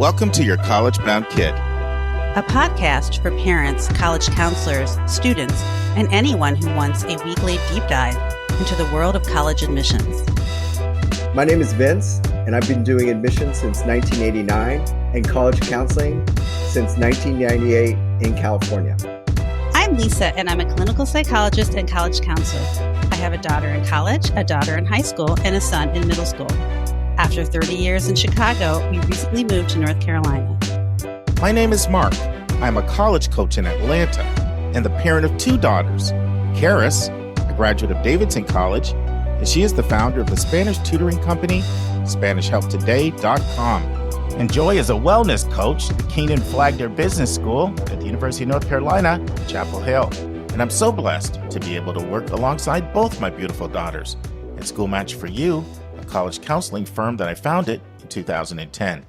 Welcome to Your College Bound Kid, a podcast for parents, college counselors, students, and anyone who wants a weekly deep dive into the world of college admissions. My name is Vince, and I've been doing admissions since 1989 and college counseling since 1998 in California. I'm Lisa, and I'm a clinical psychologist and college counselor. I have a daughter in college, a daughter in high school, and a son in middle school. After 30 years in Chicago, we recently moved to North Carolina. My name is Mark. I'm a college coach in Atlanta and the parent of two daughters. Karis, a graduate of Davidson College, and she is the founder of the Spanish tutoring company, SpanishHelpToday.com. And Joy is a wellness coach at the Keenan Flagler Business School at the University of North Carolina, Chapel Hill. And I'm so blessed to be able to work alongside both my beautiful daughters at School Match for You, a college counseling firm that I founded in 2010.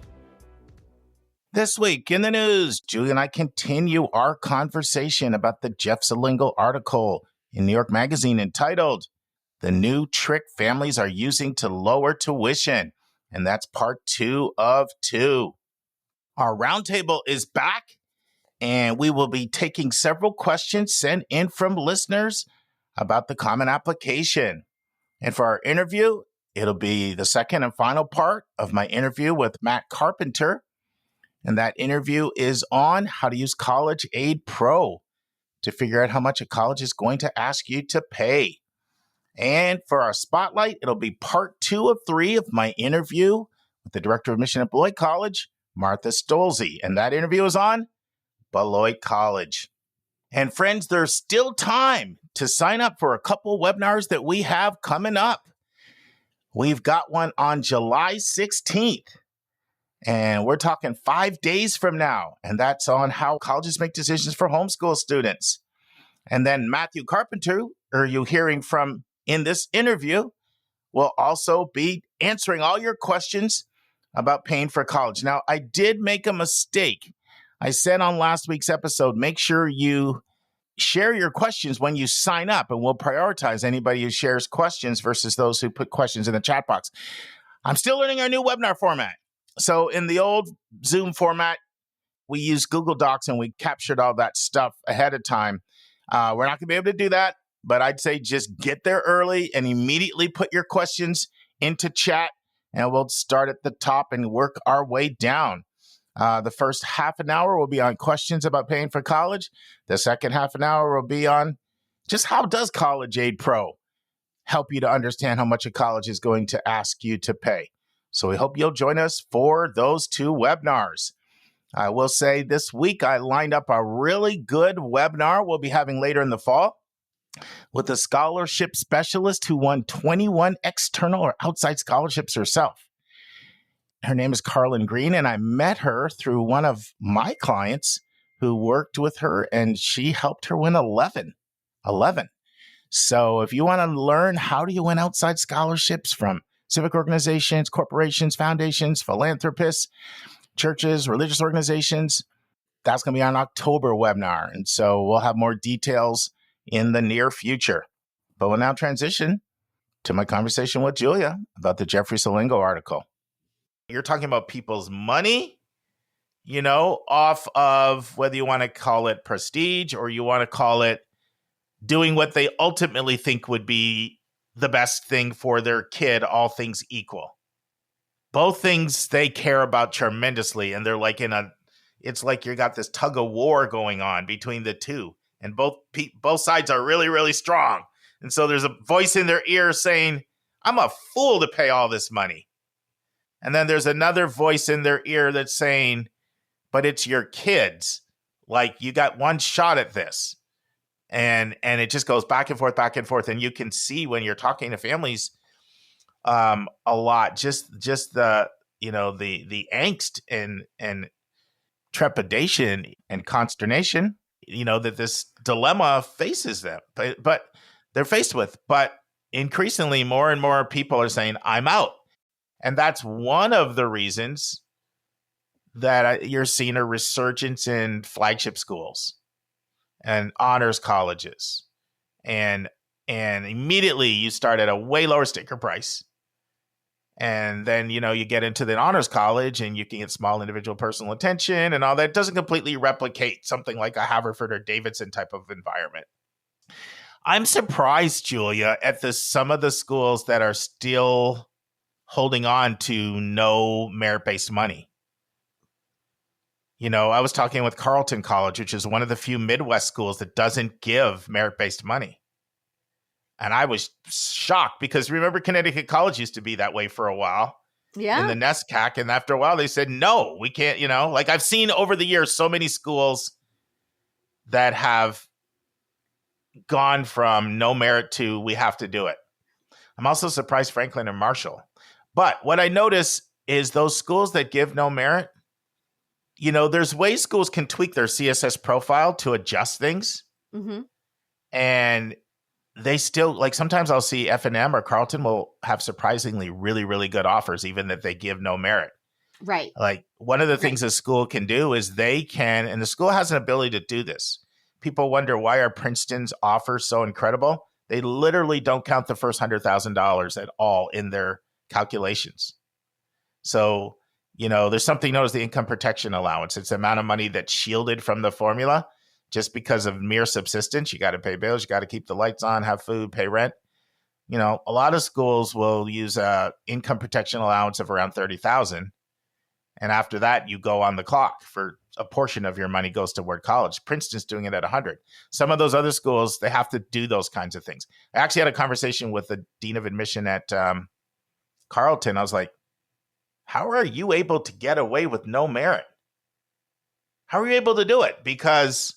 This week in the news, Julia and I continue our conversation about the Jeff Selingo article in New York Magazine entitled, "The New Trick Families Are Using to Lower Tuition." And that's part 2 of 2. Our roundtable is back, and we will be taking several questions sent in from listeners about the Common Application. And for our interview, it'll be the second and final part of my interview with Matt Carpenter. And that interview is on how to use College Aid Pro to figure out how much a college is going to ask you to pay. And for our spotlight, it'll be part 2 of 3 of my interview with the director of admission at Beloit College, Martha Stolze. And that interview is on Beloit College. And friends, there's still time to sign up for a couple webinars that we have coming up. We've got one on July 16th. And we're talking 5 days from now. And that's on how colleges make decisions for homeschool students. And then Matthew Carpenter, are you hearing from in this interview, will also be answering all your questions about paying for college. Now, I did make a mistake. I said on last week's episode, make sure you share your questions when you sign up, and we'll prioritize anybody who shares questions versus those who put questions in the chat box. I'm still learning our new webinar format. So in the old Zoom format, we used Google Docs and we captured all that stuff ahead of time. We're not going to be able to do that. But I'd say just get there early and immediately put your questions into chat, and we'll start at the top and work our way down. The first half an hour will be on questions about paying for college. The second half an hour will be on just how does College Aid Pro help you to understand how much a college is going to ask you to pay. So we hope you'll join us for those 2 webinars. I will say this week I lined up a really good webinar we'll be having later in the fall with a scholarship specialist who won 21 external or outside scholarships herself. Her name is Carlin Green, and I met her through one of my clients who worked with her, and she helped her win 11. So if you want to learn how do you win outside scholarships from civic organizations, corporations, foundations, philanthropists, churches, religious organizations, that's going to be on October webinar. And so we'll have more details in the near future. But we'll now transition to my conversation with Julia about the Jeffrey Selingo article. You're talking about people's money, off of whether you want to call it prestige or you want to call it doing what they ultimately think would be the best thing for their kid, all things equal. Both things they care about tremendously, and they're like it's like you got this tug of war going on between the two. And both sides are really, really strong. And so there's a voice in their ear saying, I'm a fool to pay all this money. And then there's another voice in their ear that's saying, but it's your kids. Like, you got one shot at this. And it just goes back and forth, back and forth. And you can see when you're talking to families a lot, just the angst and trepidation and consternation that this dilemma faces them, but they're faced with. But increasingly, more and more people are saying, I'm out. And that's one of the reasons that you're seeing a resurgence in flagship schools and honors colleges. And immediately you start at a way lower sticker price. And then, you get into the honors college and you can get small individual personal attention and all that. It doesn't completely replicate something like a Haverford or Davidson type of environment. I'm surprised, Julia, at some of the schools that are still holding on to no merit-based money. I was talking with Carleton College, which is one of the few Midwest schools that doesn't give merit-based money. And I was shocked because remember, Connecticut College used to be that way for a while in the NESCAC. And after a while, they said, no, we can't, like I've seen over the years, so many schools that have gone from no merit to we have to do it. I'm also surprised Franklin and Marshall. But what I notice is those schools that give no merit, there's ways schools can tweak their CSS profile to adjust things. Mm-hmm. And they still, like sometimes I'll see F&M or Carleton will have surprisingly really, really good offers, even if they give no merit. Right. Like one of the things a school can do is they can, and the school has an ability to do this. People wonder why are Princeton's offers so incredible? They literally don't count the first $100,000 at all in their calculations. So, there's something known as the income protection allowance. It's the amount of money that's shielded from the formula. Just because of mere subsistence, you got to pay bills, you got to keep the lights on, have food, pay rent. A lot of schools will use a income protection allowance of around $30,000, and after that, you go on the clock for a portion of your money goes toward college. Princeton's doing it at 100. Some of those other schools, they have to do those kinds of things. I actually had a conversation with the dean of admission at Carleton. I was like, "How are you able to get away with no merit? How are you able to do it?" Because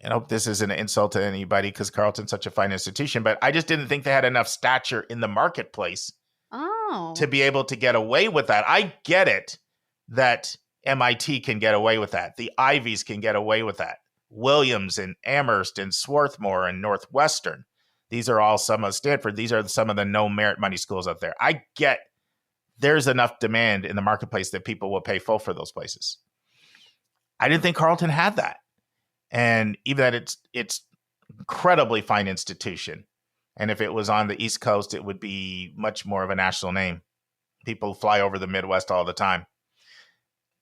I hope this isn't an insult to anybody because Carleton's such a fine institution, but I just didn't think they had enough stature in the marketplace to be able to get away with that. I get it that MIT can get away with that. The Ivies can get away with that. Williams and Amherst and Swarthmore and Northwestern. These are all some of Stanford. These are some of the no merit money schools out there. I get there's enough demand in the marketplace that people will pay full for those places. I didn't think Carleton had that. And even that it's incredibly fine institution. And if it was on the East Coast, it would be much more of a national name. People fly over the Midwest all the time.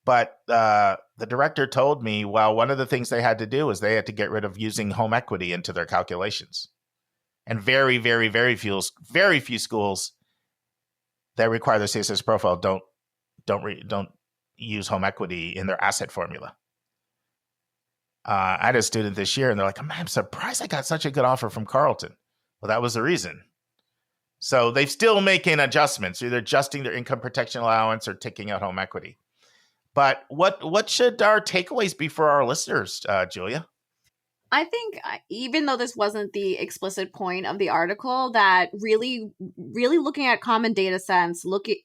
But the director told me, well, one of the things they had to do is they had to get rid of using home equity into their calculations. And very, very, very few schools that require their CSS profile don't use home equity in their asset formula. I had a student this year, and they're like, I'm surprised I got such a good offer from Carleton. Well, that was the reason. So they're still making adjustments, either adjusting their income protection allowance or taking out home equity. But what should our takeaways be for our listeners, Julia? I think even though this wasn't the explicit point of the article, that really looking at common data sets, looking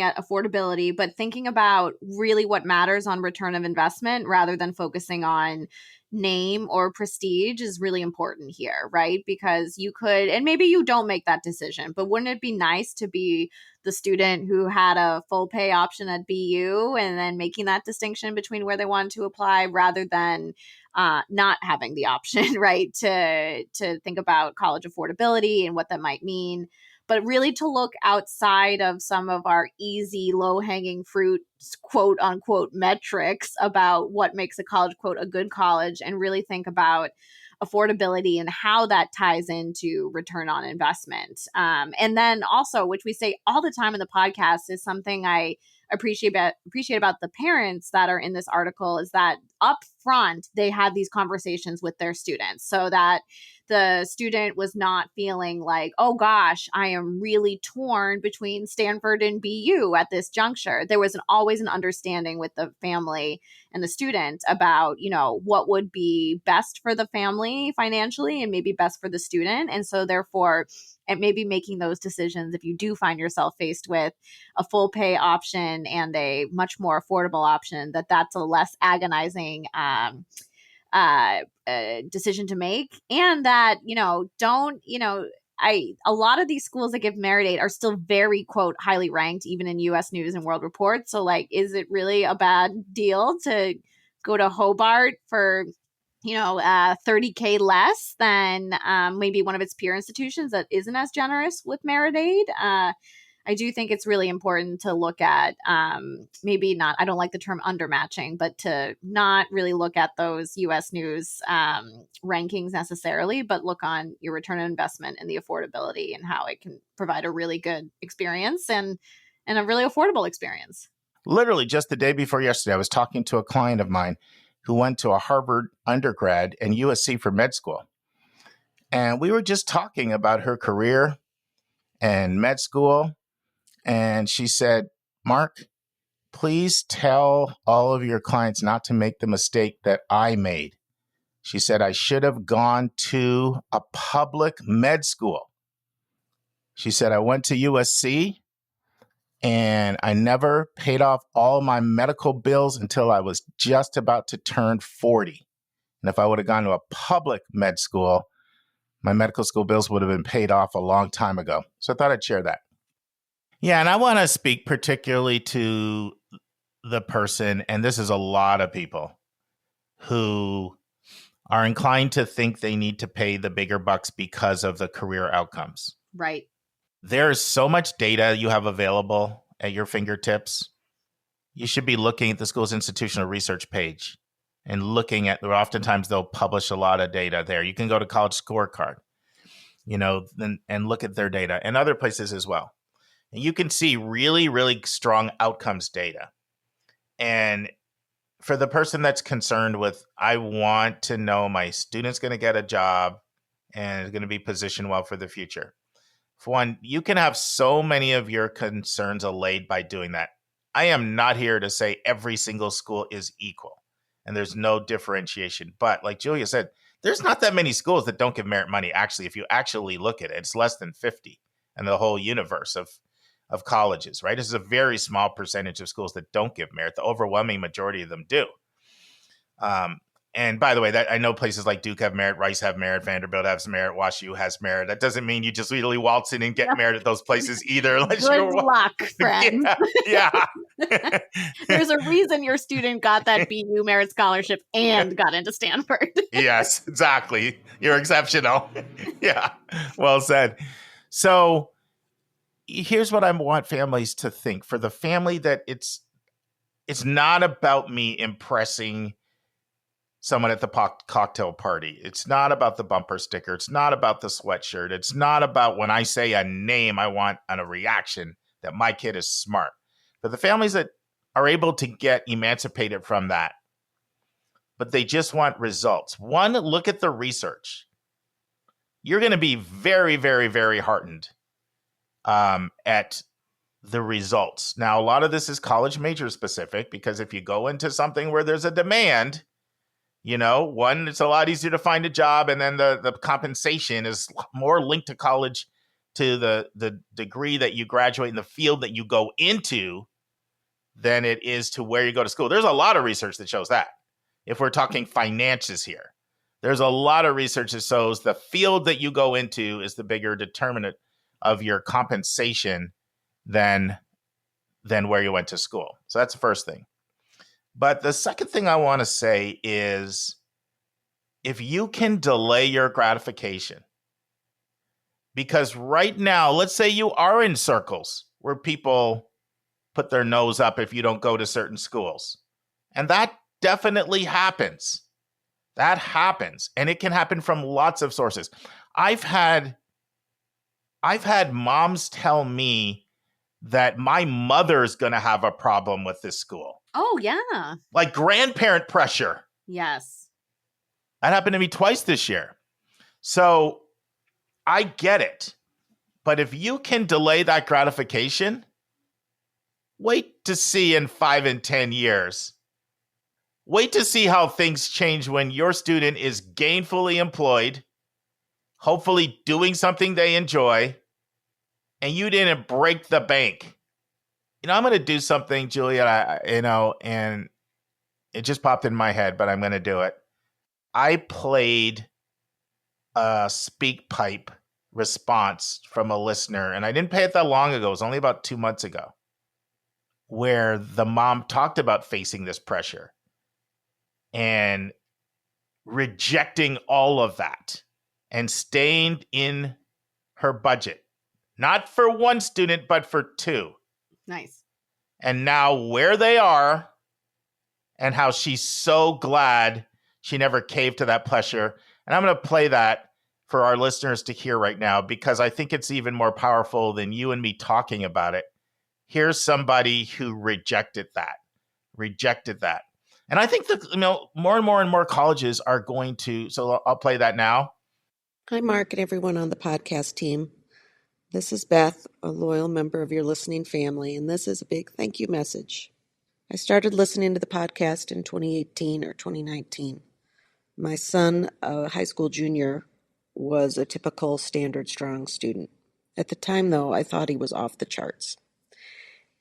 at affordability, but thinking about really what matters on return of investment rather than focusing on name or prestige is really important here, right? Because you could, and maybe you don't make that decision, but wouldn't it be nice to be the student who had a full pay option at BU and then making that distinction between where they wanted to apply rather than not having the option, right? To think about college affordability and what that might mean, but really to look outside of some of our easy, low-hanging fruit, quote unquote, metrics about what makes a college, quote, a good college, and really think about affordability and how that ties into return on investment. And then also, which we say all the time in the podcast, is something I appreciate about the parents that are in this article, is that up front, they had these conversations with their students so that the student was not feeling like, oh gosh, I am really torn between Stanford and BU at this juncture. There was always an understanding with the family and the student about, what would be best for the family financially and maybe best for the student. And so therefore, and maybe making those decisions, if you do find yourself faced with a full pay option and a much more affordable option, that's a less agonizing decision to make. And that, a lot of these schools that give merit aid are still very, quote, highly ranked, even in US News and World Report. So like, is it really a bad deal to go to Hobart for $30K less than maybe one of its peer institutions that isn't as generous with merit aid? I do think it's really important to look at maybe not, I don't like the term undermatching, but to not really look at those US News rankings necessarily, but look on your return on investment and the affordability and how it can provide a really good experience and a really affordable experience. Literally just the day before yesterday, I was talking to a client of mine who went to a Harvard undergrad and USC for med school. And we were just talking about her career and med school. And she said, Mark, please tell all of your clients not to make the mistake that I made. She said, I should have gone to a public med school. She said, I went to USC and I never paid off all my medical bills until I was just about to turn 40. And if I would have gone to a public med school, my medical school bills would have been paid off a long time ago. So I thought I'd share that. Yeah, and I want to speak particularly to the person, and this is a lot of people, who are inclined to think they need to pay the bigger bucks because of the career outcomes. Right. There's so much data you have available at your fingertips. You should be looking at the school's institutional research page and looking at, oftentimes they'll publish a lot of data there. You can go to College Scorecard, and look at their data and other places as well. And you can see really, really strong outcomes data. And for the person that's concerned with, I want to know my student's going to get a job and is going to be positioned well for the future. For one, you can have so many of your concerns allayed by doing that. I am not here to say every single school is equal and there's no differentiation. But like Julia said, there's not that many schools that don't give merit money. Actually, if you actually look at it, it's less than 50 in the whole universe of colleges, right? This is a very small percentage of schools that don't give merit. The overwhelming majority of them do. And by the way, that I know places like Duke have merit, Rice have merit, Vanderbilt has merit, WashU has merit. That doesn't mean you just really waltz in and get merit at those places either. Good luck, friend. Yeah. There's a reason your student got that BU merit scholarship and got into Stanford. Yes, exactly. You're exceptional. Yeah, well said. So here's what I want families to think. For the family, that it's not about me impressing someone at the cocktail party. It's not about the bumper sticker. It's not about the sweatshirt. It's not about when I say a name, I want a reaction that my kid is smart. For the families that are able to get emancipated from that, but they just want results. One, look at the research. You're going to be very, very, very heartened at the results. Now, a lot of this is college major specific, because if you go into something where there's a demand, one, it's a lot easier to find a job, and then the compensation is more linked to college, to the degree that you graduate in the field that you go into, than it is to where you go to school. There's a lot of research that shows that. If we're talking finances here, there's a lot of research that shows the field that you go into is the bigger determinant of your compensation than where you went to school. So that's the first thing. But the second thing I want to say is, if you can delay your gratification, because right now, let's say you are in circles where people put their nose up if you don't go to certain schools. And that definitely happens. That happens. And it can happen from lots of sources. I've had moms tell me that my mother's going to have a problem with this school. Oh, yeah. Like grandparent pressure. Yes. That happened to me twice this year. So I get it. But if you can delay that gratification, wait to see in 5 and 10 years. Wait to see how things change when your student is gainfully employed, hopefully doing something they enjoy, and you didn't break the bank. I'm going to do something, Julia, and it just popped in my head, but I'm going to do it. I played a speak pipe response from a listener, and I didn't play it that long ago. It was only about 2 months ago, where the mom talked about facing this pressure and rejecting all of that and staying in her budget Not for one student, but for two. Nice. And now where they are and how she's so glad she never caved to that pressure. And I'm going to play that for our listeners to hear right now, because I think it's even more powerful than you and me talking about it. Here's somebody who rejected that. And I think that, more and more colleges are going to, so I'll play that now. Hi, Mark and everyone on the podcast team. This is Beth, a loyal member of your listening family, and this is a big thank you message. I started listening to the podcast in 2018 or 2019. My son, a high school junior, was a typical standard strong student. At the time, though, I thought he was off the charts.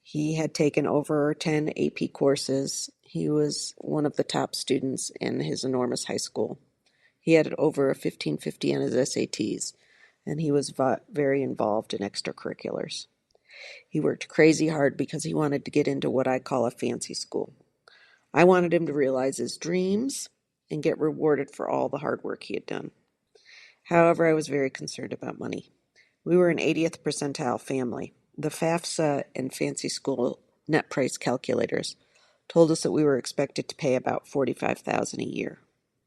He had taken over 10 AP courses. He was one of the top students in his enormous high school. He had over a 1550 on his SATs, and he was very involved in extracurriculars. He worked crazy hard because he wanted to get into what I call a fancy school. I wanted him to realize his dreams and get rewarded for all the hard work he had done. However, I was very concerned about money. We were an 80th percentile family. The FAFSA and fancy school net price calculators told us that we were expected to pay about $45,000 a year.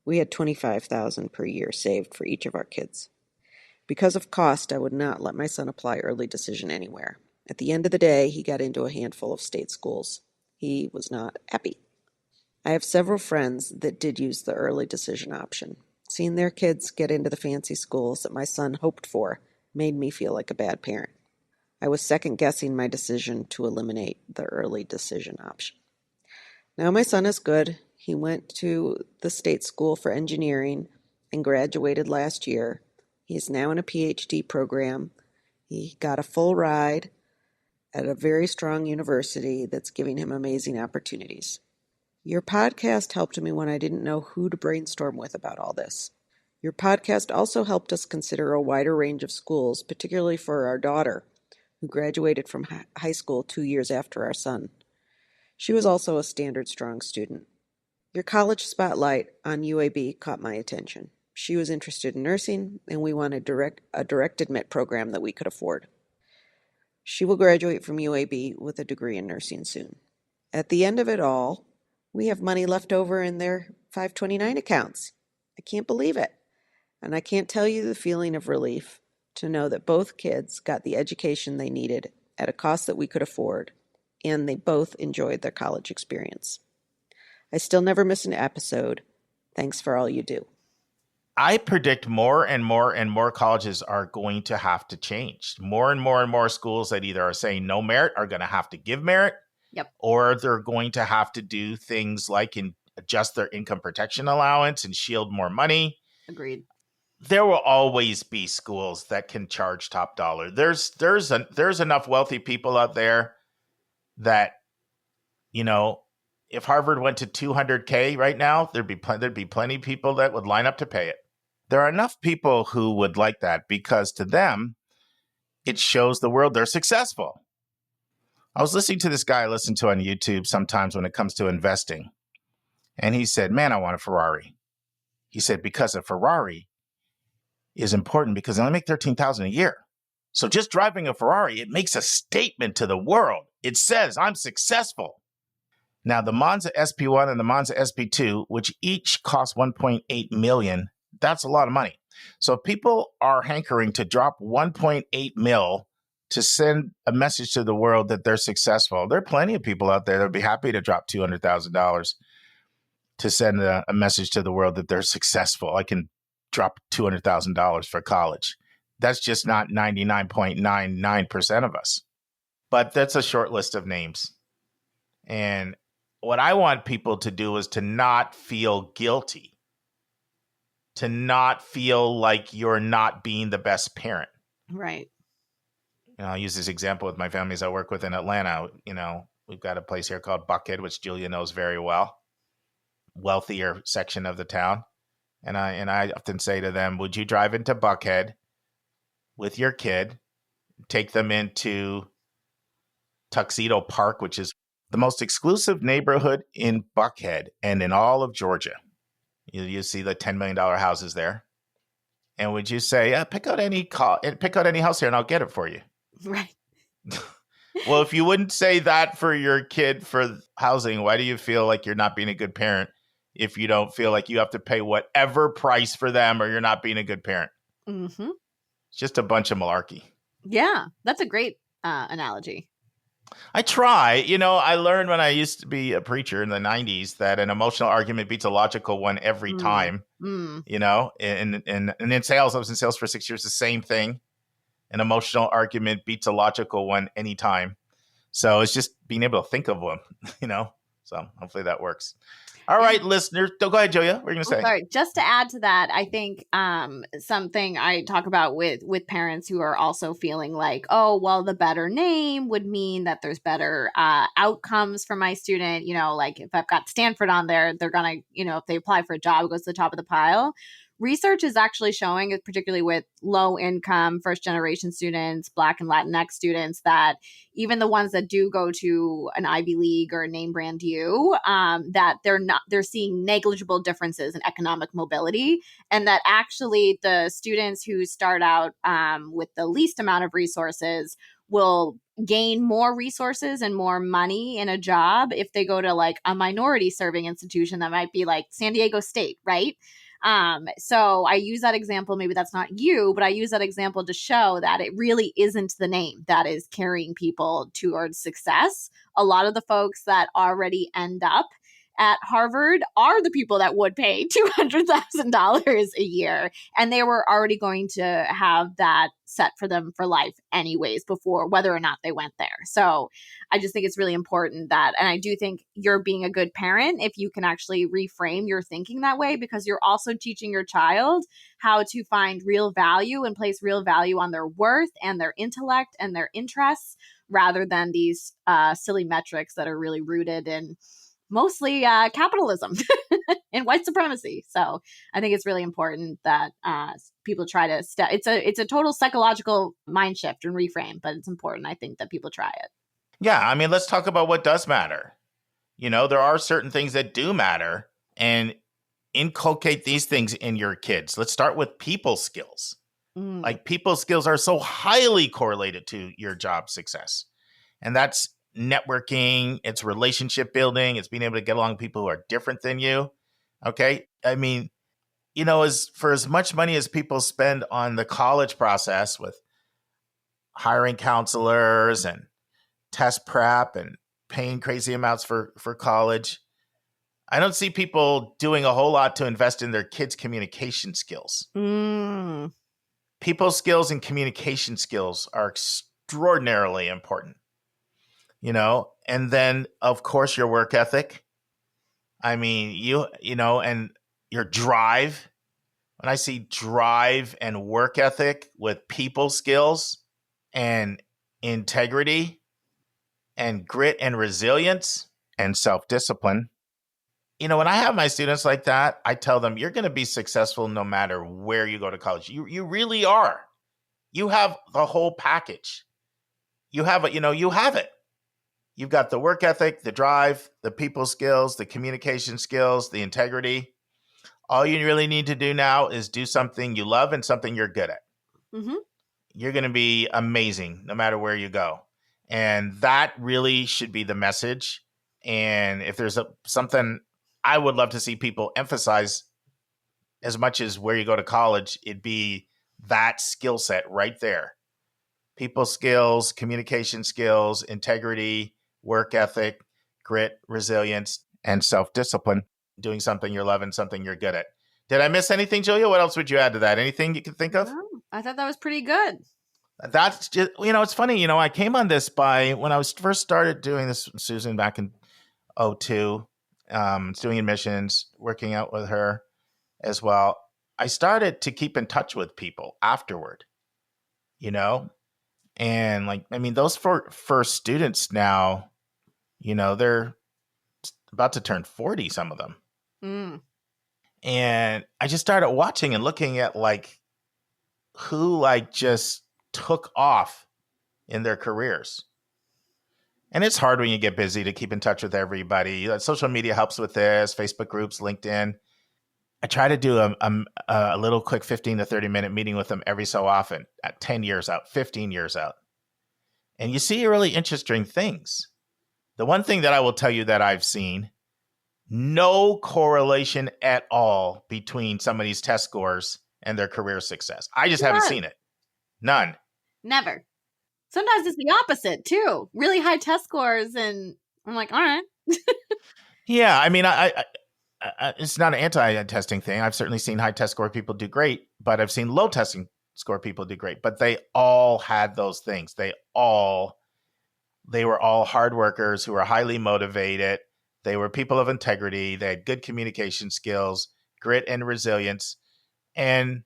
We had $25,000 per year saved for each of our kids. Because of cost, I would not let my son apply early decision anywhere. At the end of the day, he got into a handful of state schools. He was not happy. I have several friends that did use the early decision option. Seeing their kids get into the fancy schools that my son hoped for made me feel like a bad parent. I was second-guessing my decision to eliminate the early decision option. Now my son is good. He went to the state school for engineering and graduated last year. He is now in a PhD program. He got a full ride at a very strong university that's giving him amazing opportunities. Your podcast helped me when I didn't know who to brainstorm with about all this. Your podcast also helped us consider a wider range of schools, particularly for our daughter, who graduated from high school 2 years after our son. She was also a standard strong student. Your college spotlight on UAB caught my attention. She was interested in nursing, and we wanted a direct admit program that we could afford. She will graduate from UAB with a degree in nursing soon. At the end of it all, we have money left over in their 529 accounts. I can't believe it. And I can't tell you the feeling of relief to know that both kids got the education they needed at a cost that we could afford, and they both enjoyed their college experience. I still never miss an episode. Thanks for all you do. I predict more and more colleges are going to have to change. More and more schools that either are saying no merit are going to have to give merit. Yep. Or they're going to have to do things like adjust their income protection allowance and shield more money. Agreed. There will always be schools that can charge top dollar. There's enough wealthy people out there that, if Harvard went to $200K right now, there'd be plenty of people that would line up to pay it. There are enough people who would like that because to them, it shows the world they're successful. I was listening to this guy I listen to on YouTube sometimes when it comes to investing. And he said, man, I want a Ferrari. He said, because a Ferrari is important because they only make $13,000 a year. So just driving a Ferrari, it makes a statement to the world. It says, I'm successful. Now, the Monza SP1 and the Monza SP2, which each cost $1.8 million, that's a lot of money. So if people are hankering to drop $1.8 million to send a message to the world that they're successful, there are plenty of people out there that would be happy to drop $200,000 to send a message to the world that they're successful. I can drop $200,000 for college. That's just not 99.99% of us. But that's a short list of names. And what I want people to do is to not feel guilty, to not feel like you're not being the best parent. Right. I'll use this example with my families I work with in Atlanta. We've got a place here called Buckhead, which Julia knows very well, wealthier section of the town. And I often say to them, would you drive into Buckhead with your kid, take them into Tuxedo Park, which is the most exclusive neighborhood in Buckhead and in all of Georgia? You see the $10 million houses there. And would you say, pick out any house here and I'll get it for you? Right. Well, if you wouldn't say that for your kid for housing, why do you feel like you're not being a good parent if you don't feel like you have to pay whatever price for them or you're not being a good parent? Mm-hmm. It's just a bunch of malarkey. Yeah, that's a great analogy. I try. I learned when I used to be a preacher in the 90s that an emotional argument beats a logical one every time. Mm. And in sales, I was in sales for 6 years, the same thing. An emotional argument beats a logical one anytime. So it's just being able to think of one, So hopefully that works. All right, listeners. Go ahead, Julia. What are you going to say? Sorry, just to add to that, I think something I talk about with parents who are also feeling like, oh, well, the better name would mean that there's better outcomes for my student. Like if I've got Stanford on there, they're going to, if they apply for a job, it goes to the top of the pile. Research is actually showing, particularly with low income first generation students, Black and Latinx students, that even the ones that do go to an Ivy League or a name brand U, that they're seeing negligible differences in economic mobility. And that actually the students who start out with the least amount of resources will gain more resources and more money in a job if they go to like a minority serving institution that might be like San Diego State, right? So I use that example. Maybe that's not you, but I use that example to show that it really isn't the name that is carrying people towards success. A lot of the folks that already end up at Harvard are the people that would pay $200,000 a year. And they were already going to have that set for them for life anyways, before whether or not they went there. So I just think it's really important that, and I do think you're being a good parent if you can actually reframe your thinking that way, because you're also teaching your child how to find real value and place real value on their worth and their intellect and their interests, rather than these silly metrics that are really rooted in mostly capitalism and white supremacy. So I think it's really important that people try to it's a total psychological mind shift and reframe, but it's important, I think, that people try it. Yeah, I mean, let's talk about what does matter. There are certain things that do matter, and inculcate these things in your kids. Let's start with people skills. Like people skills are so highly correlated to your job success. And that's networking, it's relationship building, it's being able to get along with people who are different than you. Okay. I mean, as much money as people spend on the college process with hiring counselors and test prep and paying crazy amounts for college, I don't see people doing a whole lot to invest in their kids' communication skills. People skills and communication skills are extraordinarily important. And then of course your work ethic. I mean, and your drive. When I see drive and work ethic with people skills and integrity and grit and resilience and self-discipline, when I have my students like that, I tell them you're going to be successful no matter where you go to college. You really are. You have the whole package. You have it, you have it. You've got the work ethic, the drive, the people skills, the communication skills, the integrity. All you really need to do now is do something you love and something you're good at. Mm-hmm. You're going to be amazing no matter where you go. And that really should be the message. And if there's something I would love to see people emphasize as much as where you go to college, it'd be that skill set right there. People skills, communication skills, integrity, work ethic, grit, resilience, and self-discipline. Doing something you're loving, something you're good at. Did I miss anything, Julia? What else would you add to that? Anything you can think of? No, I thought that was pretty good. That's just, it's funny. I came on this when I was first started doing this with Susan back in 2002, doing admissions, working out with her as well. I started to keep in touch with people afterward, and those first students now, they're about to turn 40, some of them. And I just started watching and looking at who just took off in their careers. And it's hard when you get busy to keep in touch with everybody. Social media helps with this, Facebook groups, LinkedIn. I try to do a little quick 15 to 30 minute meeting with them every so often at 10 years out, 15 years out. And you see really interesting things. The one thing that I will tell you that I've seen, no correlation at all between somebody's test scores and their career success. I just haven't seen it. None. Never. Sometimes it's the opposite too. Really high test scores, and I'm like, all right. Yeah, I mean, I it's not an anti-testing thing. I've certainly seen high test score people do great, but I've seen low testing score people do great. But they all had those things. They were all hard workers who were highly motivated. They were people of integrity. They had good communication skills, grit, and resilience. And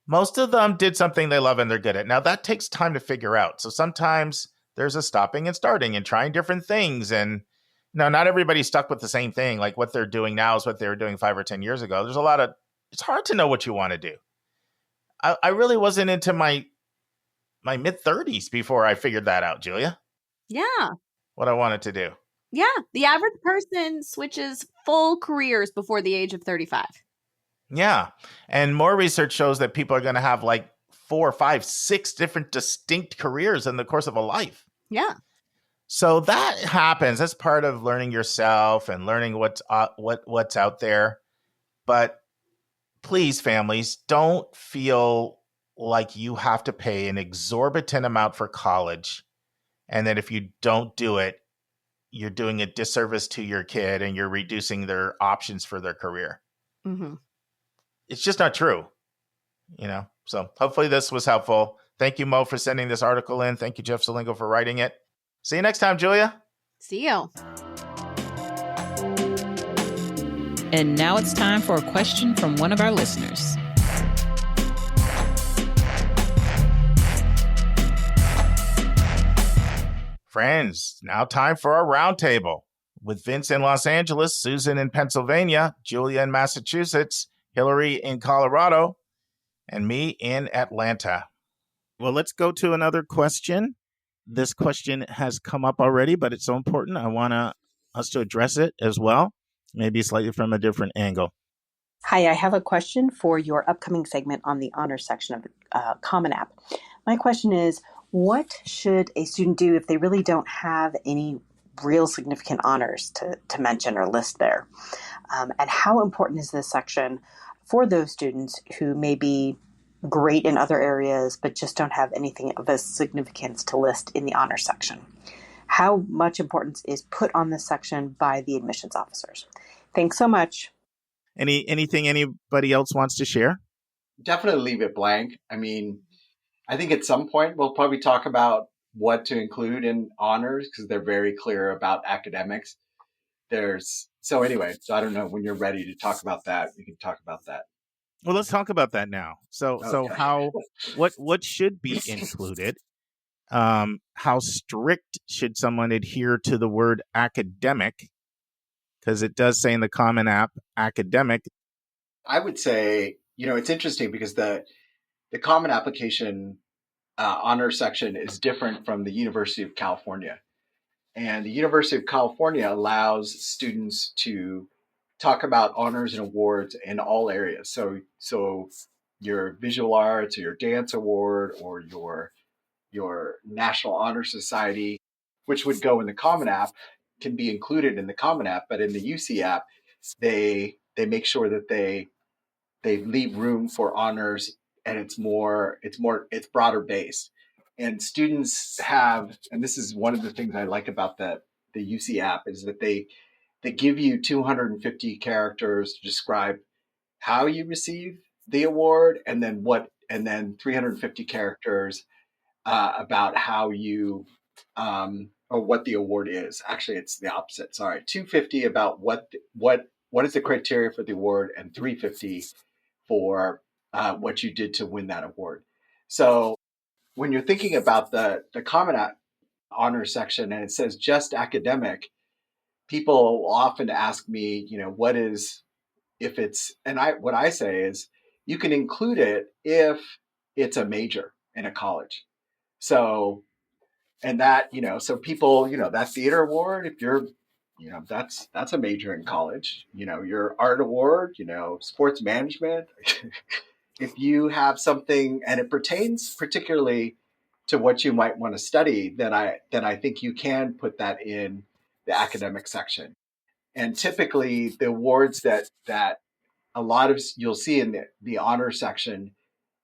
most of them did something they love and they're good at. Now, that takes time to figure out. So sometimes there's a stopping and starting and trying different things. And not everybody's stuck with the same thing. Like what they're doing now is what they were doing 5 or 10 years ago. It's hard to know what you want to do. I really wasn't into my mid-30s before I figured that out, Julia. Yeah. What I wanted to do. Yeah. The average person switches full careers before the age of 35. Yeah. And more research shows that people are going to have like 4, 5, 6 different distinct careers in the course of a life. Yeah. So that happens. That's part of learning yourself and learning what's out there. But please, families, don't feel like you have to pay an exorbitant amount for college. And that if you don't do it, you're doing a disservice to your kid and you're reducing their options for their career. Mm-hmm. It's just not true, So hopefully this was helpful. Thank you, Mo, for sending this article in. Thank you, Jeff Selingo, for writing it. See you next time, Julia. See you. And now it's time for a question from one of our listeners. Friends, now time for our roundtable with Vince in Los Angeles, Susan in Pennsylvania, Julia in Massachusetts, Hillary in Colorado, and me in Atlanta. Well, let's go to another question. This question has come up already, but it's so important. I want us to address it as well, maybe slightly from a different angle. Hi, I have a question for your upcoming segment on the honors section of the Common App. My question is, what should a student do if they really don't have any real significant honors to mention or list there? And how important is this section for those students who may be great in other areas but just don't have anything of a significance to list in the honors section? How much importance is put on this section by the admissions officers? Thanks so much. Anything anybody else wants to share? Definitely leave it blank. I mean, I think at some point we'll probably talk about what to include in honors because they're very clear about academics. So I don't know, when you're ready to talk about that, we can talk about that. Well, let's talk about that now. So how what should be included? How strict should someone adhere to the word academic? Because it does say in the Common App, academic. I would say, it's interesting because the Common Application honor section is different from the University of California. And the University of California allows students to talk about honors and awards in all areas. So your visual arts or your dance award or your National Honor Society, which would go in the Common App, can be included in the Common App. But in the UC app, they make sure that they leave room for honors, and it's broader based. And students have, and this is one of the things I like about the UC app, is that they give you 250 characters to describe how you receive the award, and then 350 characters about how you or what the award is. Actually, it's the opposite. Sorry, 250 about what is the criteria for the award, and 350 for what you did to win that award. So when you're thinking about the Common App honor section and it says just academic, people often ask me, what I say is you can include it if it's a major in a college. So, and that, so people, that theater award, if you're, that's a major in college, your art award, sports management, if you have something, and it pertains particularly to what you might want to study, then I think you can put that in the academic section. And typically the awards that a lot of you'll see in the honor section,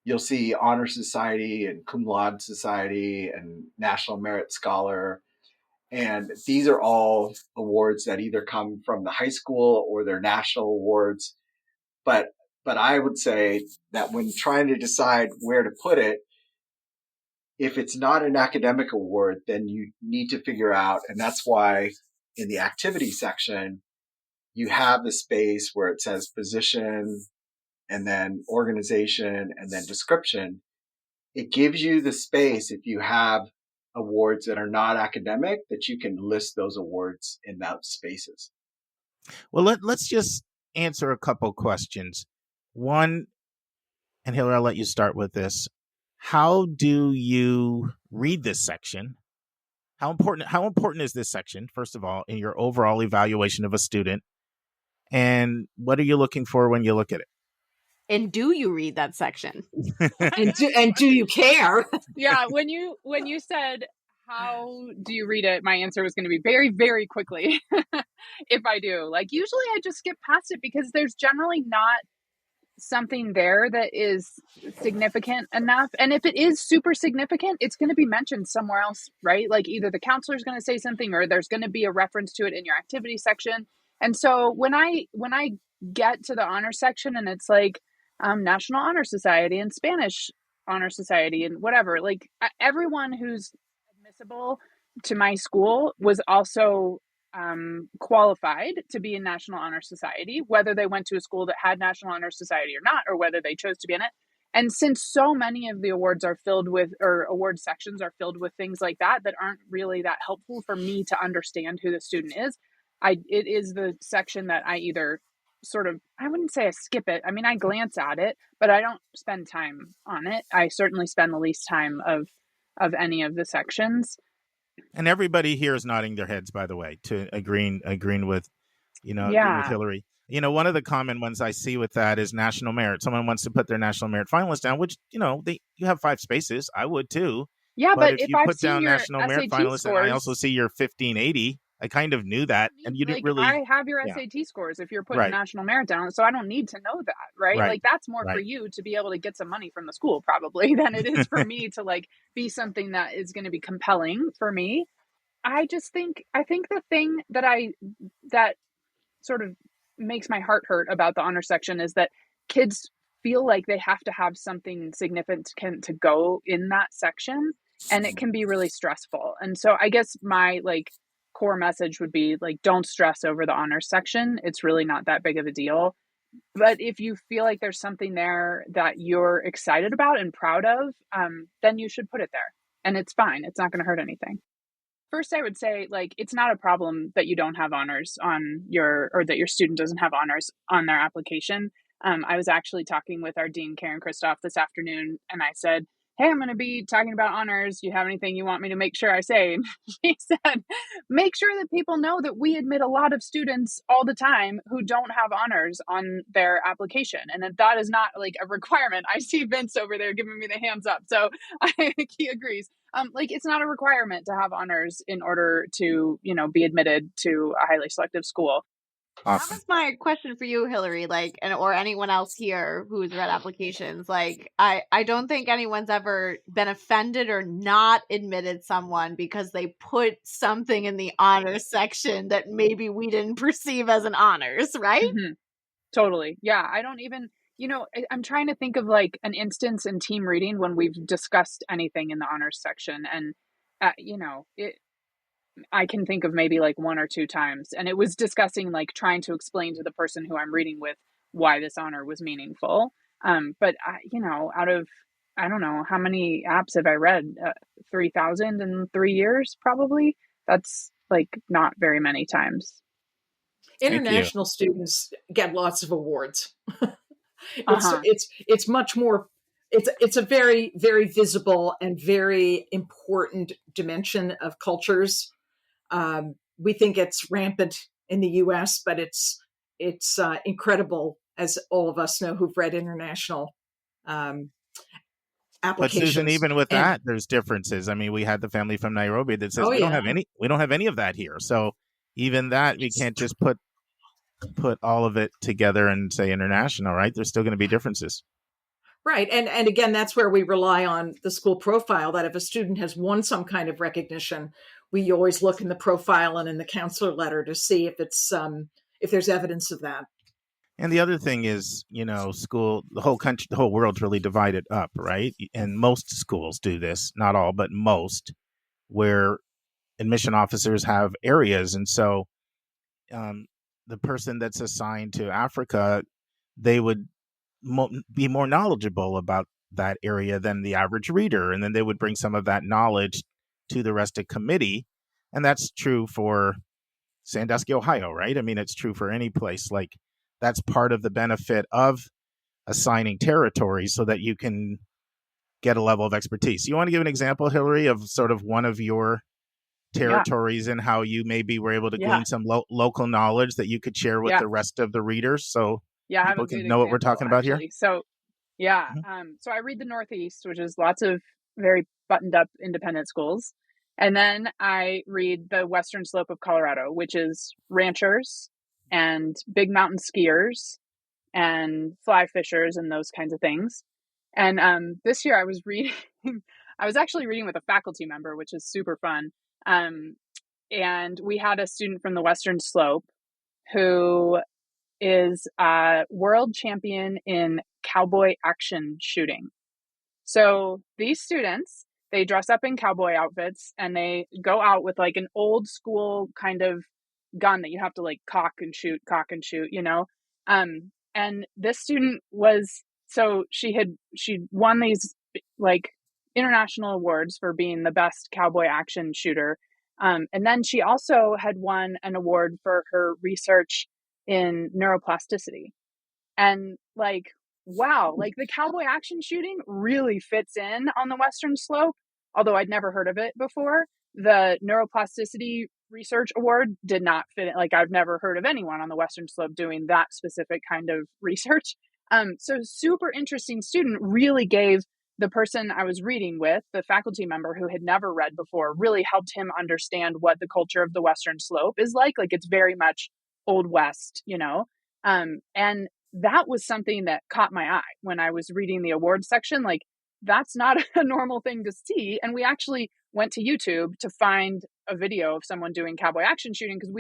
you'll see Honor Society and Cum Laude Society and National Merit Scholar. And these are all awards that either come from the high school or they're national awards. But I would say that when trying to decide where to put it, if it's not an academic award, then you need to figure out, and that's why in the activity section, you have the space where it says position and then organization and then description. It gives you the space, if you have awards that are not academic, that you can list those awards in those spaces. Well, let's just answer a couple questions. One, and Hillary, I'll let you start with this. How do you read this section? How important is this section, first of all, in your overall evaluation of a student? And what are you looking for when you look at it? And do you read that section? and do you care? Yeah, when you said how do you read it, my answer was going to be very, very quickly. If I do, like, usually I just skip past it because there's generally not something there that is significant enough. And if it is super significant, it's going to be mentioned somewhere else, right? Like either the counselor is going to say something or there's going to be a reference to it in your activity section. And so when I get to the honor section and it's like National Honor Society and Spanish Honor Society and whatever, like everyone who's admissible to my school was also qualified to be in National Honor Society, whether they went to a school that had National Honor Society or not, or whether they chose to be in it. And since so many of the awards are filled with, or award sections are filled with things like that aren't really that helpful for me to understand who the student is, it is the section that I either sort of, I wouldn't say I skip it. I mean, I glance at it, but I don't spend time on it. I certainly spend the least time of any of the sections. And everybody here is nodding their heads, by the way, to agreeing with, with Hillary. One of the common ones I see with that is national merit. Someone wants to put their national merit finalist down, which, you have 5 spaces. I would too. Yeah, but if you I've put seen down your national SAT merit finalist, scores, and I also see your 1580. I kind of knew that, and you didn't really. I have your SAT scores if you're putting national merit down, so I don't need to know that, right? Like that's more for you to be able to get some money from the school, probably, than it is for me to like be something that is going to be compelling for me. I think the thing that sort of makes my heart hurt about the honor section is that kids feel like they have to have something significant to go in that section, and it can be really stressful. And so I guess my core message would be don't stress over the honors section. It's really not that big of a deal. But if you feel like there's something there that you're excited about and proud of, then you should put it there. And it's fine. It's not going to hurt anything. First, I would say it's not a problem that you don't have honors on or that your student doesn't have honors on their application. I was actually talking with our dean, Karen Christoph, this afternoon, and I said, hey, I'm going to be talking about honors. Do you have anything you want me to make sure I say? And she said, make sure that people know that we admit a lot of students all the time who don't have honors on their application. And that is not a requirement. I see Vince over there giving me the hands up. So I think he agrees. It's not a requirement to have honors in order to, be admitted to a highly selective school. Awesome. That was my question for you, Hillary, or anyone else here who's read applications. I don't think anyone's ever been offended or not admitted someone because they put something in the honors section that maybe we didn't perceive as an honors, right? Mm-hmm. Totally. Yeah. I don't even, I'm trying to think of an instance in team reading when we've discussed anything in the honors section. And, I can think of maybe 1 or 2 times. And it was discussing trying to explain to the person who I'm reading with why this honor was meaningful. But out of, I don't know, how many apps have I read? 3,000 in 3 years, probably. That's not very many times. International students get lots of awards. It's much more, it's a very, very visible and very important dimension of cultures. We think it's rampant in the U.S., but it's incredible, as all of us know who've read international. applications. But Susan, even with that, there's differences. I mean, we had the family from Narobi that says we don't have any of that here. So even that, we can't just put all of it together and say international, right? There's still going to be differences. Right. And again, that's where we rely on the school profile, that if a student has won some kind of recognition, we always look in the profile and in the counselor letter to see if it's if there's evidence of that. And the other thing is, school, the whole country, the whole world's really divided up, right? And most schools do this, not all, but most, where admission officers have areas. And so the person that's assigned to Africa, they would be more knowledgeable about that area than the average reader. And then they would bring some of that knowledge to the rest of committee. And that's true for Sandusky, Ohio, right? I mean, it's true for any place. Like, that's part of the benefit of assigning territories so that you can get a level of expertise. You want to give an example, Hillary, of sort of one of your territories and how you maybe were able to glean some local knowledge that you could share with the rest of the readers? So people can know what we're talking about here. So, so I read the Northeast, which is lots of very buttoned up independent schools. And then I read the Western Slope of Colorado, which is ranchers and big mountain skiers and fly fishers and those kinds of things. And this year I was actually reading with a faculty member, which is super fun. And we had a student from the Western Slope who is a world champion in cowboy action shooting. So these students, they dress up in cowboy outfits and they go out with like an old school kind of gun that you have to like cock and shoot, and this student she won these like international awards for being the best cowboy action shooter. And then she also had won an award for her research in neuroplasticity. And like, wow, like the cowboy action shooting really fits in on the Western Slope, although I'd never heard of it before. The neuroplasticity research award did not fit in. Like, I've never heard of anyone on the Western Slope doing that specific kind of research. So super interesting student, really gave the person I was reading with, the faculty member who had never read before, really helped him understand what the culture of the Western Slope is like. Like, it's very much Old West, and that was something that caught my eye when I was reading the awards section. Like, that's not a normal thing to see. And we actually went to YouTube to find a video of someone doing cowboy action shooting because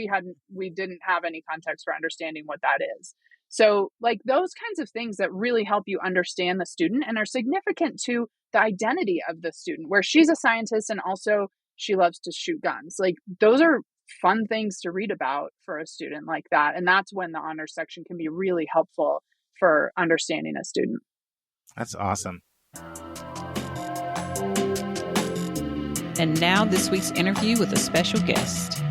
we didn't have any context for understanding what that is. So like those kinds of things that really help you understand the student and are significant to the identity of the student, where she's a scientist and also she loves to shoot guns. Like, those are fun things to read about for a student like that. And that's when the honors section can be really helpful for understanding a student. That's awesome. And now this week's interview with a special guest.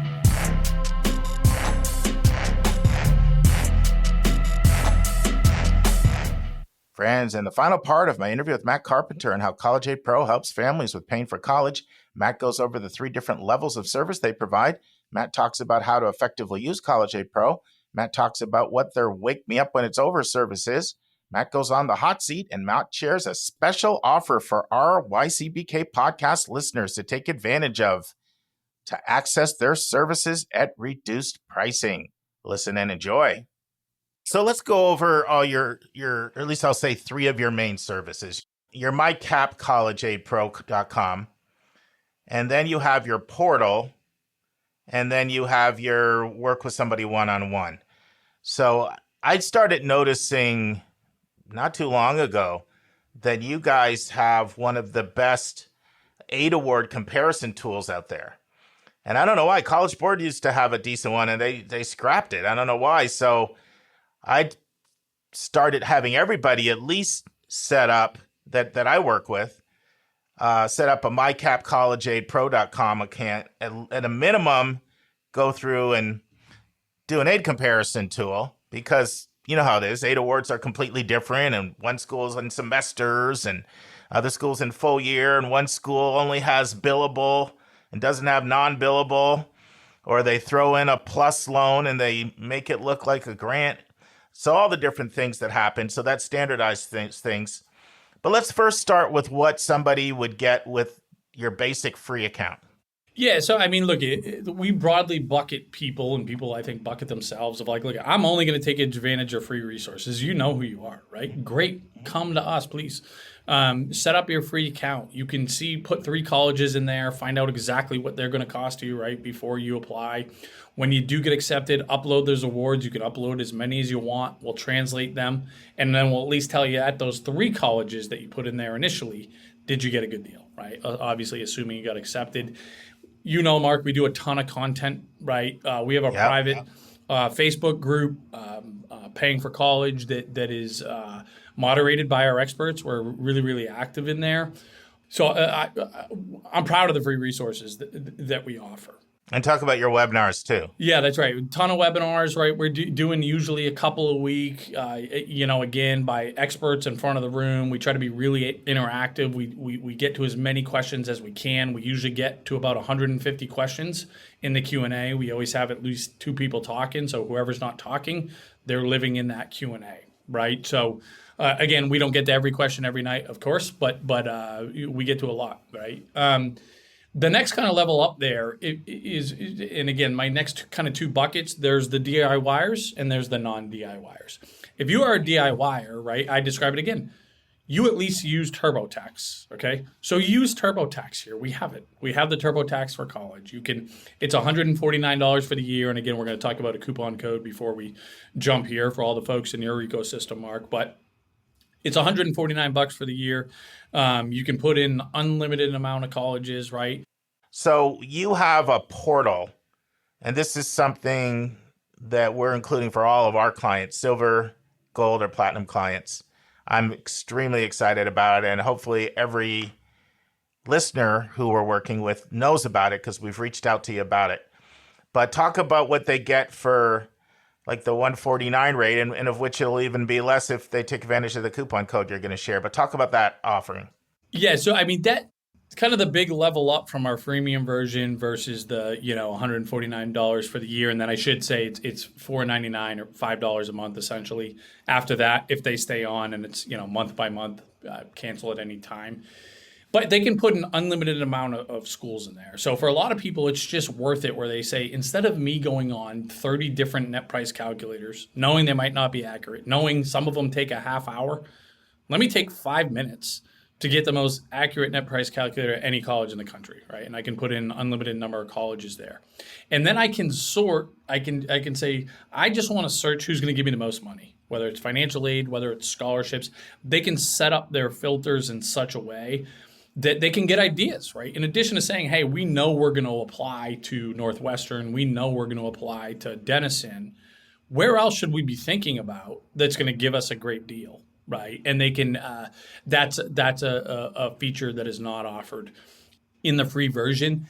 Friends, in the final part of my interview with Matt Carpenter and how College Aid Pro helps families with paying for college, Matt goes over the 3 different levels of service they provide. Matt talks about how to effectively use College Aid Pro. Matt talks about what their Wake Me Up When It's Over service is. Matt goes on the hot seat, and Matt shares a special offer for our YCBK podcast listeners to take advantage of to access their services at reduced pricing. Listen and enjoy. So let's go over all your, or at least I'll say 3 of your main services. Your mycapcollegeaidpro.com, and then you have your portal, and then you have your work with somebody one-on-one. So I started noticing not too long ago that you guys have one of the best aid award comparison tools out there. And I don't know why. College Board used to have a decent one, and they scrapped it. I don't know why. So I started having everybody at least set up that I work with, set up a mycapcollegeaidpro.com account, at a minimum, go through and do an aid comparison tool, because you know how it is. Aid awards are completely different, and one school's in semesters and other schools in full year, and one school only has billable and doesn't have non-billable, or they throw in a plus loan and they make it look like a grant. So all the different things that happen. So that standardized things. But let's first start with what somebody would get with your basic free account. Yeah, so I mean, look, we broadly bucket people, and people I think bucket themselves of like, look, I'm only going to take advantage of free resources. You know who you are, right? Great, come to us, please. Set up your free account. You can put 3 colleges in there, find out exactly what they're going to cost you, right, before you apply. When you do get accepted, upload those awards. You can upload as many as you want. We'll translate them, and then we'll at least tell you at those 3 colleges that you put in there initially, did you get a good deal, right? Obviously, assuming you got accepted. You know, Mark, we do a ton of content, right? We have a private Facebook group, Paying for College, that is moderated by our experts. We're really, really active in there. So I'm proud of the free resources that we offer. And talk about your webinars too. Yeah, that's right. A ton of webinars, right? We're doing usually a couple a week, again, by experts in front of the room. We try to be really interactive. We get to as many questions as we can. We usually get to about 150 questions in the Q&A. We always have at least 2 people talking. So whoever's not talking, they're living in that Q&A, right? So again, we don't get to every question every night, of course, but we get to a lot, right? The next kind of level up there is, and again, my next kind of 2 buckets, there's the DIYers and there's the non-DIYers. If you are a DIYer, right, I describe it again, you at least use TurboTax, okay? So use TurboTax here. We have it. We have the TurboTax for college. It's $149 for the year, and again, we're going to talk about a coupon code before we jump here for all the folks in your ecosystem, Mark, but it's $149 for the year. You can put in unlimited amount of colleges, right? So you have a portal, and this is something that we're including for all of our clients, silver, gold, or platinum clients. I'm extremely excited about it, and hopefully every listener who we're working with knows about it because we've reached out to you about it. But talk about what they get for like the 149 rate, and of which it'll even be less if they take advantage of the coupon code you're going to share. But talk about that offering. Yeah, so I mean, that's kind of the big level up from our freemium version versus the, $149 for the year. And then I should say it's $4.99 or $5 a month, essentially. After that, if they stay on and it's, month by month, cancel at any time. But they can put an unlimited amount of schools in there. So for a lot of people, it's just worth it where they say, instead of me going on 30 different net price calculators, knowing they might not be accurate, knowing some of them take a half hour, let me take 5 minutes to get the most accurate net price calculator at any college in the country, right? And I can put in unlimited number of colleges there. And then I can sort, I can say, I just want to search who's going to give me the most money, whether it's financial aid, whether it's scholarships. They can set up their filters in such a way that they can get ideas, right? In addition to saying, hey, we know we're going to apply to Northwestern, we know we're going to apply to Denison, where else should we be thinking about that's going to give us a great deal, right? And they can, that's a feature that is not offered in the free version.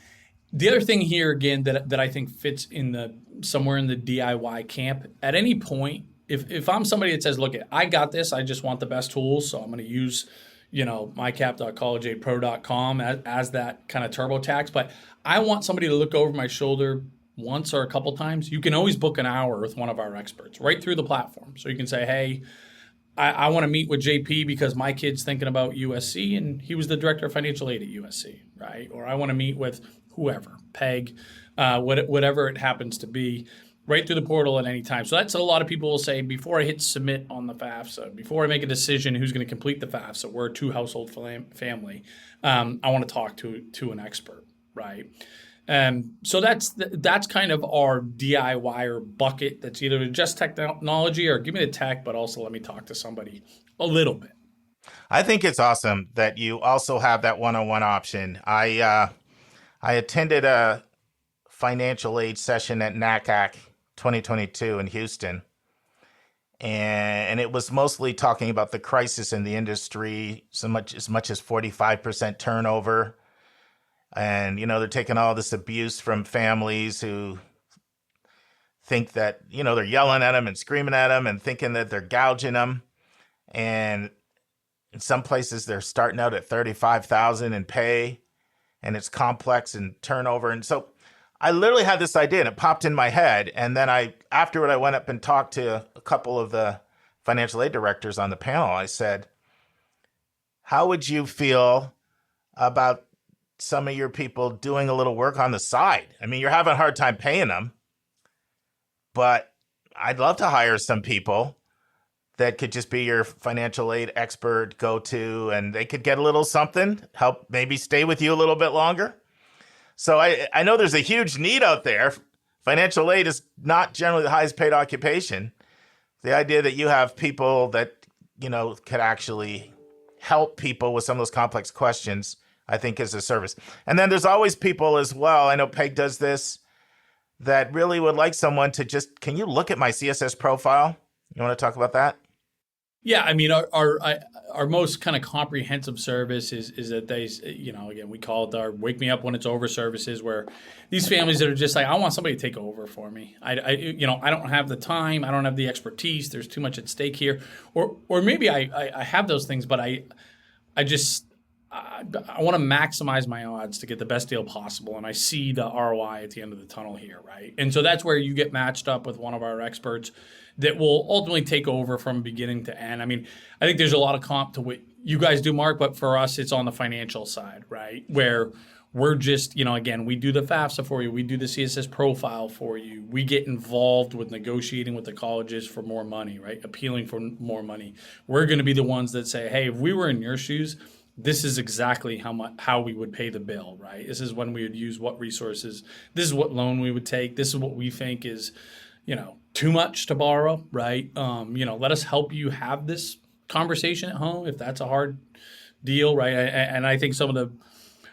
The other thing here, again, that I think fits in somewhere in the DIY camp, at any point, if I'm somebody that says, look, I got this, I just want the best tools, so I'm going to use mycap.collegeaidpro.com as that kind of TurboTax, but I want somebody to look over my shoulder once or a couple times. You can always book an hour with one of our experts right through the platform. So you can say, hey, I want to meet with JP because my kid's thinking about USC and he was the director of financial aid at USC, right? Or I want to meet with whoever, Peg, whatever it happens to be, right through the portal at any time. So that's a lot of people will say, before I hit submit on the FAFSA, before I make a decision who's going to complete the FAFSA, we're a 2-household family, I want to talk to an expert, right? So that's kind of our DIYer bucket. That's either just technology or give me the tech, but also let me talk to somebody a little bit. I think it's awesome that you also have that one-on-one option. I attended a financial aid session at NACAC 2022 in Houston. And it was mostly talking about the crisis in the industry, as much as 45% turnover. And, they're taking all this abuse from families who think that, they're yelling at them and screaming at them and thinking that they're gouging them. And in some places, they're starting out at $35,000 in pay, and it's complex and turnover. And so I literally had this idea and it popped in my head. And then afterward, I went up and talked to a couple of the financial aid directors on the panel. I said, how would you feel about some of your people doing a little work on the side? I mean, you're having a hard time paying them, but I'd love to hire some people that could just be your financial aid expert go-to, and they could get a little something, help maybe stay with you a little bit longer. So I know there's a huge need out there. Financial aid is not generally the highest paid occupation. The idea that you have people that, could actually help people with some of those complex questions, I think is a service. And then there's always people as well, I know Peg does this, that really would like someone to just, can you look at my CSS profile? You want to talk about that? Yeah, I mean, our most kind of comprehensive service is that they, again, we call it our wake me up when it's over services, where these families that are just like, I want somebody to take over for me. I don't have the time, I don't have the expertise. There's too much at stake here, or maybe I have those things, but I want to maximize my odds to get the best deal possible, and I see the ROI at the end of the tunnel here, right? And so that's where you get matched up with one of our experts that will ultimately take over from beginning to end. I mean, I think there's a lot of comp to what you guys do, Mark, but for us, it's on the financial side, right? Where we're just, again, we do the FAFSA for you. We do the CSS profile for you. We get involved with negotiating with the colleges for more money, right? Appealing for more money. We're going to be the ones that say, hey, if we were in your shoes, this is exactly how we would pay the bill, right? This is when we would use what resources. This is what loan we would take. This is what we think is, too much to borrow, right? Let us help you have this conversation at home if that's a hard deal, right? And I think some of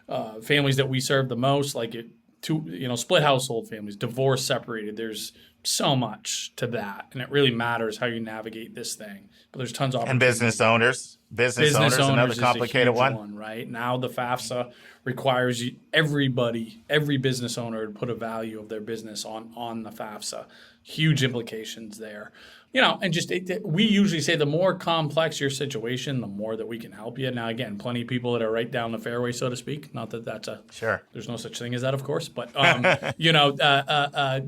the families that we serve the most, like split household families, divorce, separated, there's so much to that, and it really matters how you navigate this thing. But there's tons of opportunities. And business owners, another complicated one, right? Now the FAFSA requires every business owner to put a value of their business on the FAFSA. Huge implications there, and just we usually say the more complex your situation, the more that we can help you. Now, again, plenty of people that are right down the fairway, so to speak. Not that that's sure. There's no such thing as that, of course, but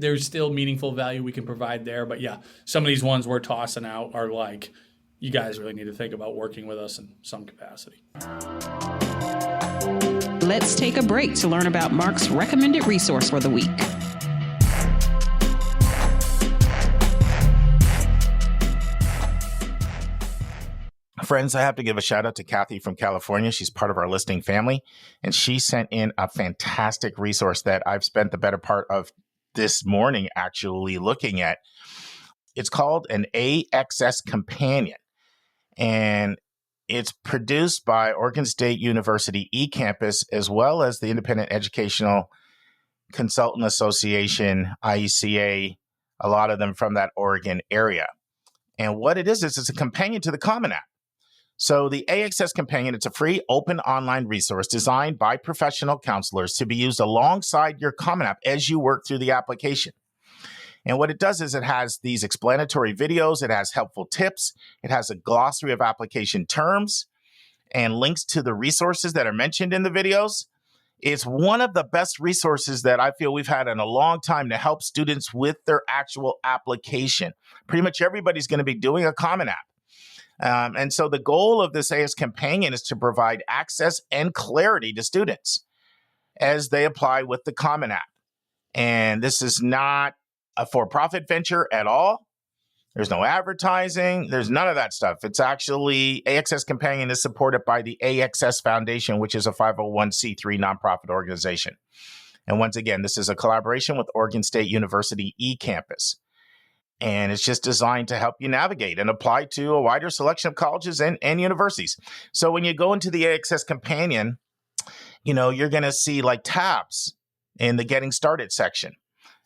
there's still meaningful value we can provide there. But yeah, some of these ones we're tossing out are like, you guys really need to think about working with us in some capacity. Let's take a break to learn about Mark's recommended resource for the week. Friends, I have to give a shout out to Kathy from California. She's part of our listening family, and she sent in a fantastic resource that I've spent the better part of this morning actually looking at. It's called an AXS Companion, and it's produced by Oregon State University eCampus, as well as the Independent Educational Consultant Association, IECA, a lot of them from that Oregon area. And what it is it's a companion to the Common App. So the AXS Companion, it's a free open online resource designed by professional counselors to be used alongside your Common App as you work through the application. And what it does is it has these explanatory videos, it has helpful tips, it has a glossary of application terms, and links to the resources that are mentioned in the videos. It's one of the best resources that I feel we've had in a long time to help students with their actual application. Pretty much everybody's going to be doing a Common App. And so the goal of this AS Companion is to provide access and clarity to students as they apply with the Common App. And this is not a for-profit venture at all. There's no advertising. There's none of that stuff. It's actually, AXS Companion is supported by the AXS Foundation, which is a 501c3 nonprofit organization. And once again, this is a collaboration with Oregon State University eCampus. And it's just designed to help you navigate and apply to a wider selection of colleges and universities. So when you go into the AXS Companion, you're going to see like tabs in the Getting Started section.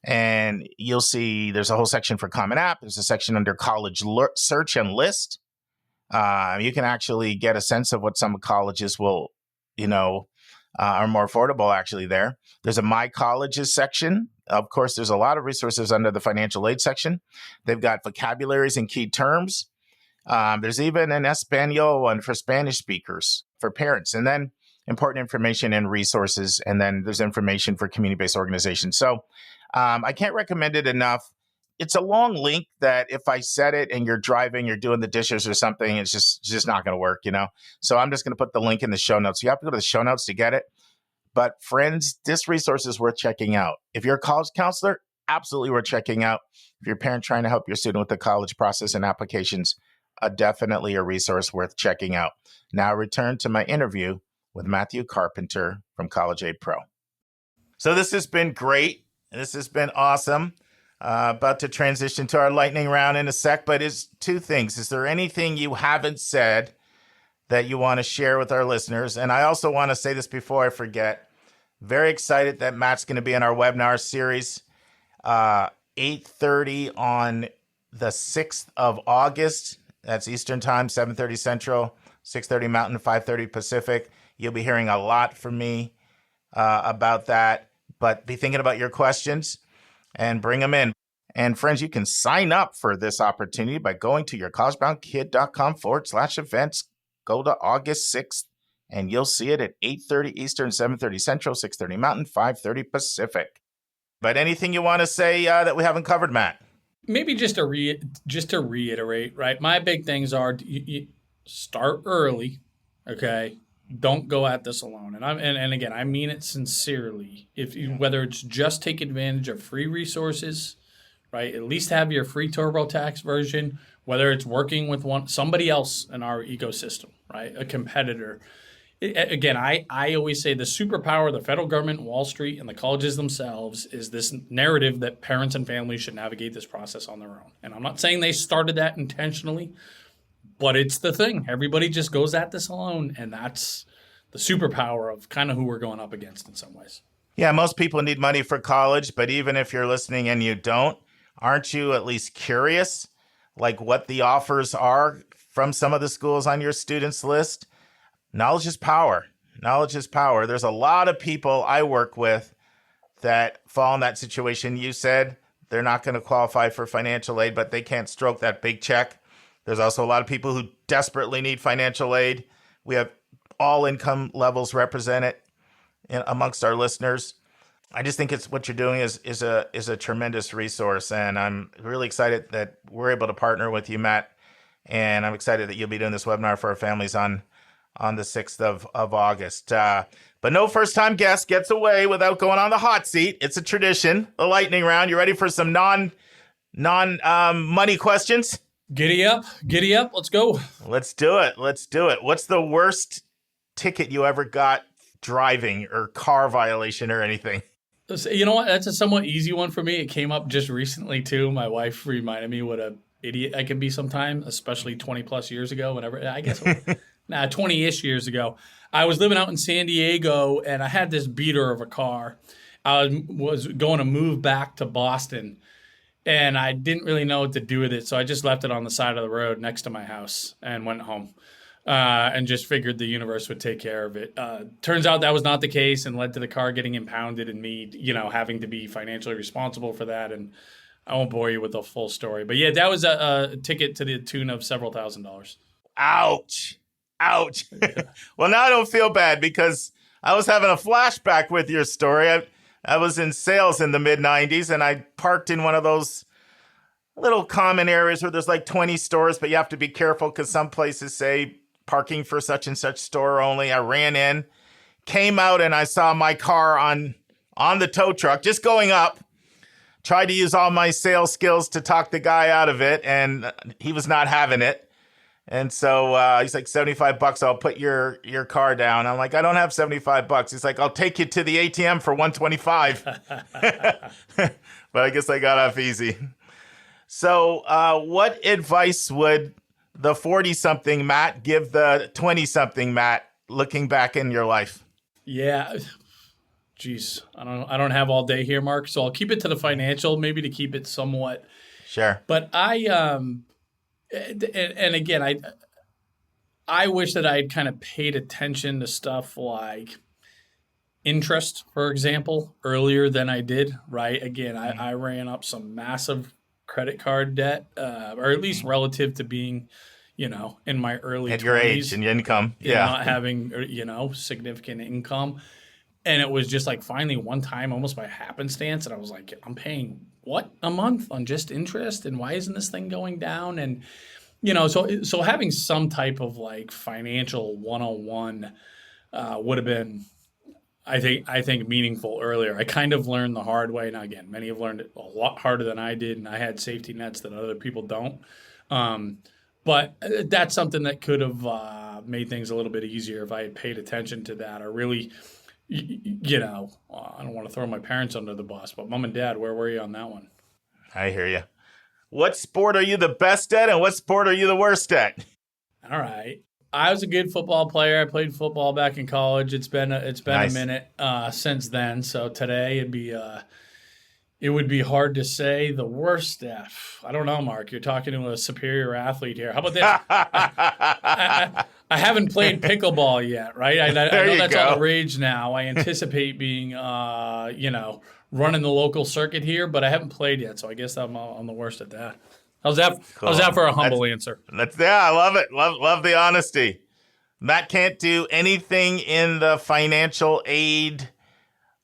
And you'll see there's a whole section for Common App. There's a section under College Search and List. You can actually get a sense of what some colleges will, are more affordable actually there. There's a My Colleges section. Of course, there's a lot of resources under the financial aid section. They've got vocabularies and key terms. There's even an Espanol one for Spanish speakers, for parents. And then important information and resources. And then there's information for community-based organizations. So I can't recommend it enough. it's a long link that if I said it and you're driving, you're doing the dishes or something, it's just not going to work, So I'm just going to put the link in the show notes. You have to go to the show notes to get it. But friends, this resource is worth checking out. If you're a college counselor, absolutely worth checking out. If you're a parent trying to help your student with the college process and applications, definitely a resource worth checking out. Now return to my interview with Matthew Carpenter from College Aid Pro. So this has been great. This has been awesome. About to transition to our lightning round in a sec, but it's two things. Is there anything you haven't said that you want to share with our listeners? And I also want to say this before I forget. Very excited that Matt's going to be in our webinar series, 8:30 on the 6th of August. That's Eastern Time, 7:30 Central, 6:30 Mountain, 5:30 Pacific. You'll be hearing a lot from me about that, but be thinking about your questions and bring them in. And friends, you can sign up for this opportunity by going to yourcollegeboundkid.com/events. Go to August 6th, and you'll see it at 8:30 Eastern, 7:30 Central, 6:30 Mountain, 5:30 Pacific. But anything you want to say that we haven't covered, Matt? Maybe just to reiterate, right? My big things are you start early, okay? Don't go at this alone. And again, I mean it sincerely. Whether it's just take advantage of free resources, right? At least have your free TurboTax version, whether it's working with somebody else in our ecosystem, right? A competitor. Again, I always say the superpower of the federal government, Wall Street, and the colleges themselves is this narrative that parents and families should navigate this process on their own. And I'm not saying they started that intentionally, but it's the thing. Everybody just goes at this alone, and that's the superpower of kind of who we're going up against in some ways. Yeah, most people need money for college, but even if you're listening and you don't, aren't you at least curious, like what the offers are from some of the schools on your students list? Knowledge is power. Knowledge is power. There's a lot of people I work with that fall in that situation. You said they're not going to qualify for financial aid, but they can't stroke that big check. There's also a lot of people who desperately need financial aid. We have all income levels represented amongst our listeners. I just think it's what you're doing is a tremendous resource, and I'm really excited that we're able to partner with you, Matt. And I'm excited that you'll be doing this webinar for our families on the 6th of August. But no first-time guest gets away without going on the hot seat. It's a tradition, the lightning round. You ready for some non-money questions? Giddy up. Let's go. Let's do it. What's the worst ticket you ever got driving or car violation or anything? You know what? That's a somewhat easy one for me. It came up just recently, too. My wife reminded me what an idiot I can be sometimes, especially 20-plus years ago, whenever, I guess, 20-ish years ago. I was living out in San Diego, and I had this beater of a car. I was going to move back to Boston, and I didn't really know what to do with it, so I just left it on the side of the road next to my house and went home. And just figured the universe would take care of it. Turns out that was not the case and led to the car getting impounded and me, having to be financially responsible for that. And I won't bore you with the full story. But yeah, that was a ticket to the tune of several $1,000s. Ouch. Well, now I don't feel bad because I was having a flashback with your story. I was in sales in the mid-'90s, and I parked in one of those little common areas where there's like 20 stores, but you have to be careful because some places say parking for such and such store only. I ran in, came out, and I saw my car on the tow truck just going up. Tried to use all my sales skills to talk the guy out of it, and he was not having it. And so he's like, $75, I'll put your car down. I'm like, I don't have $75. He's like, I'll take you to the ATM for $125. But I guess I got off easy. So what advice would the 40-something Matt give the 20-something Matt looking back in your life? Yeah. Geez, I don't have all day here, Mark, so I'll keep it to the financial, maybe to keep it somewhat. Sure. But and again, I wish that I'd kind of paid attention to stuff like interest, for example, earlier than I did, right? Again, I ran up some massive credit card debt, or at least relative to being, in my early 20s. At your age and your income. Yeah. Not having, significant income. And it was just like finally one time, almost by happenstance, and I was like, I'm paying what, a month on just interest? And why isn't this thing going down? And, so having some type of like financial 101 would have been, I think meaningful earlier. I kind of learned the hard way. Now, again, many have learned it a lot harder than I did, and I had safety nets that other people don't. But that's something that could have made things a little bit easier if I had paid attention to that, or really, I don't want to throw my parents under the bus, but mom and dad, where were you on that one? I hear you. What sport are you the best at, and what sport are you the worst at? All right. I was a good football player. I played football back in college. It's been nice. A minute since then. So today it would be hard to say the worst. I don't know, Mark. You're talking to a superior athlete here. How about this? I haven't played pickleball yet, right? I know that's all the rage now. I anticipate being, running the local circuit here, but I haven't played yet. So I guess I'm the worst at that. How's that? Cool. How's that for a humble answer? I love it. Love the honesty. Matt can't do anything in the financial aid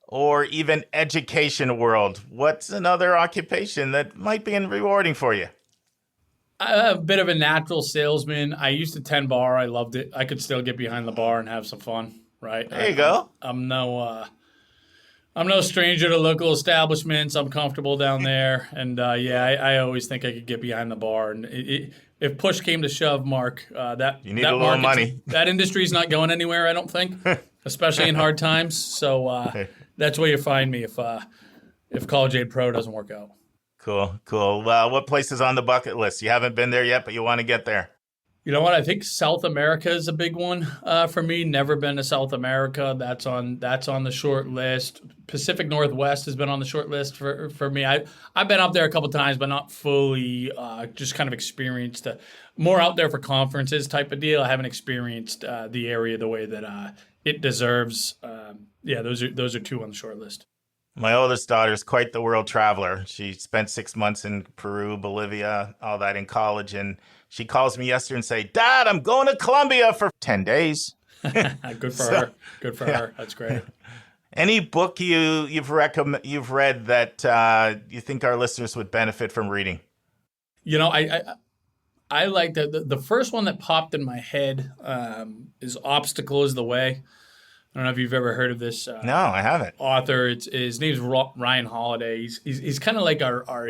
or even education world. What's another occupation that might be rewarding for you? I'm a bit of a natural salesman. I used to tend bar. I loved it. I could still get behind the bar and have some fun. Right. There you go. I'm no stranger to local establishments. I'm comfortable down there. And, I always think I could get behind the bar. And if push came to shove, Mark, you need a little money. That industry's not going anywhere, I don't think, especially in hard times. So that's where you find me if College Aid Pro doesn't work out. Cool. What place is on the bucket list? You haven't been there yet, but you want to get there. You know what? I think South America is a big one for me. Never been to South America. That's on the short list. Pacific Northwest has been on the short list for me. I've been up there a couple times, but not fully. Just kind of experienced more out there for conferences type of deal. I haven't experienced the area the way that it deserves. Those are two on the short list. My oldest daughter is quite the world traveler. She spent 6 months in Peru, Bolivia, all that in college, and she calls me yesterday and say, "Dad, I'm going to Colombia for 10 days." Good for her. Good for her. That's great. Any book you've read that you think our listeners would benefit from reading? I like the first one that popped in my head is "Obstacle is the Way." I don't know if you've ever heard of this. No, I haven't. Author. His name's Ryan Holiday. He's kind of like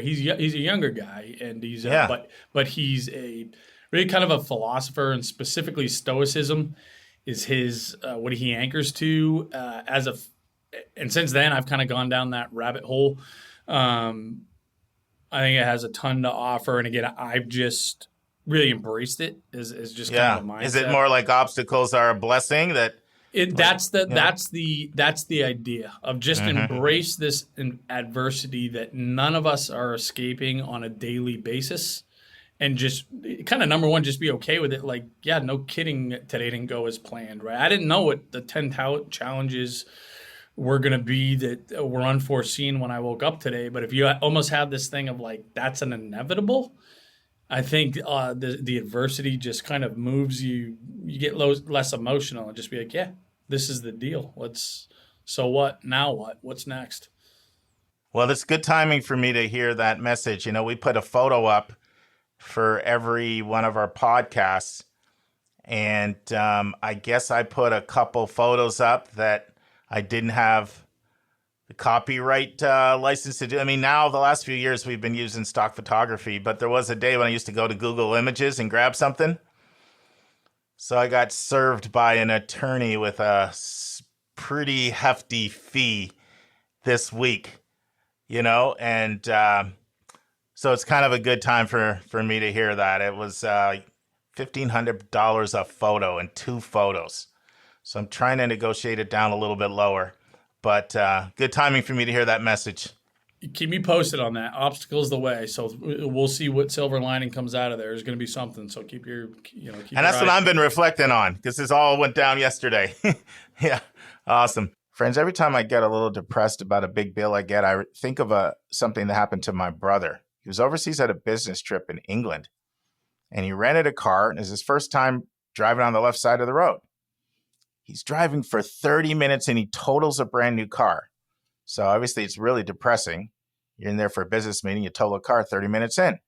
he's a younger guy, and he's but he's a really kind of a philosopher, and specifically Stoicism is his what he anchors to and since then I've kind of gone down that rabbit hole. I think it has a ton to offer, and again, I've just really embraced it as just kind of a mindset. Is it more like obstacles are a blessing that? That's the idea of just embrace this adversity that none of us are escaping on a daily basis, and just kind of number one, just be okay with it. Like, yeah, no kidding, today didn't go as planned, right? I didn't know what the 10 challenges were going to be that were unforeseen when I woke up today. But if you almost have this thing of like, that's an inevitable, I think the adversity just kind of moves you. You get less emotional and just be like, yeah, this is the deal. So what? Now what? What's next? Well, it's good timing for me to hear that message. We put a photo up for every one of our podcasts, and I guess I put a couple photos up that I didn't have the copyright license to do. I mean, now the last few years we've been using stock photography, but there was a day when I used to go to Google Images and grab something. So I got served by an attorney with a pretty hefty fee this week, and so it's kind of a good time for me to hear that. It was $1,500 a photo and 2 photos. So I'm trying to negotiate it down a little bit lower. But good timing for me to hear that message. Keep me posted on that. Obstacle's the way. So we'll see what silver lining comes out of there. There's going to be something. So keep your. And that's what I've been reflecting on, because this all went down yesterday. Yeah, awesome. Friends, every time I get a little depressed about a big bill I get, I think of something that happened to my brother. He was overseas at a business trip in England, and he rented a car, and it was his first time driving on the left side of the road. He's driving for 30 minutes and he totals a brand new car. So obviously it's really depressing. You're in there for a business meeting, you total a car 30 minutes in.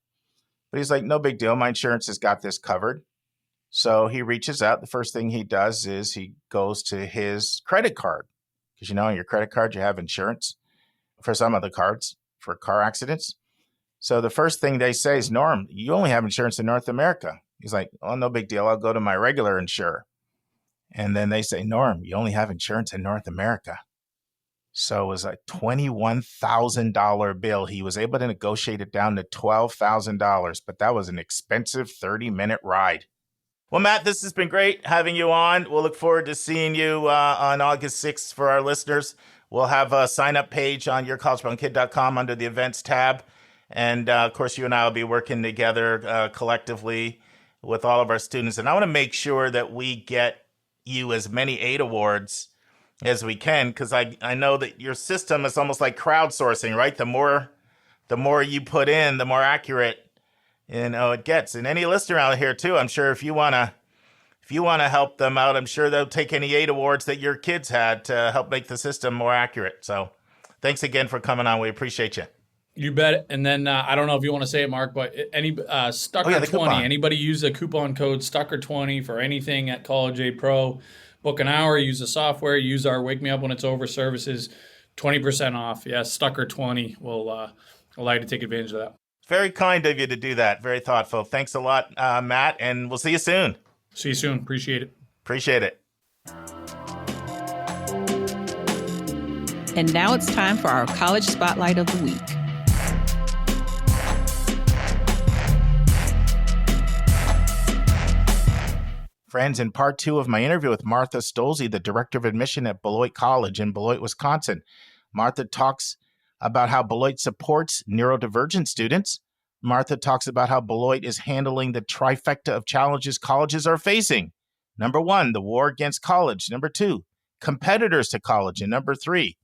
But he's like, no big deal. My insurance has got this covered. So he reaches out. The first thing he does is he goes to his credit card. Because on your credit card, you have insurance for some of the cards for car accidents. So the first thing they say is, Norm, you only have insurance in North America. He's like, oh, no big deal. I'll go to my regular insurer. And then they say, Norm, you only have insurance in North America. So it was a $21,000 bill. He was able to negotiate it down to $12,000, but that was an expensive 30-minute ride. Well, Matt, this has been great having you on. We'll look forward to seeing you on August 6th for our listeners. We'll have a sign-up page on yourcollegebounkid.com under the events tab. And, of course, you and I will be working together collectively with all of our students. And I want to make sure that we get you as many AID awards as we can, because I know that your system is almost like crowdsourcing, right? The more you put in, the more accurate it gets. And any listener out here too, I'm sure if you wanna help them out, I'm sure they'll take any AID awards that your kids had to help make the system more accurate. So thanks again for coming on. We appreciate you. You bet. And then I don't know if you want to say it, Mark, but any Stucker20, anybody use a coupon code Stucker20 for anything at College Aid Pro. Book an hour, use the software, use our Wake Me Up When It's Over services, 20% off. Yeah, Stucker20 will allow you to take advantage of that. Very kind of you to do that. Very thoughtful. Thanks a lot, Matt, and we'll see you soon. See you soon. Appreciate it. Appreciate it. And now it's time for our College Spotlight of the Week. Friends, in part 2 of my interview with Martha Stolze, the director of admission at Beloit College in Beloit, Wisconsin, Martha talks about how Beloit supports neurodivergent students. Martha talks about how Beloit is handling the trifecta of challenges colleges are facing. Number 1, the war against college. Number 2, competitors to college. And number 3,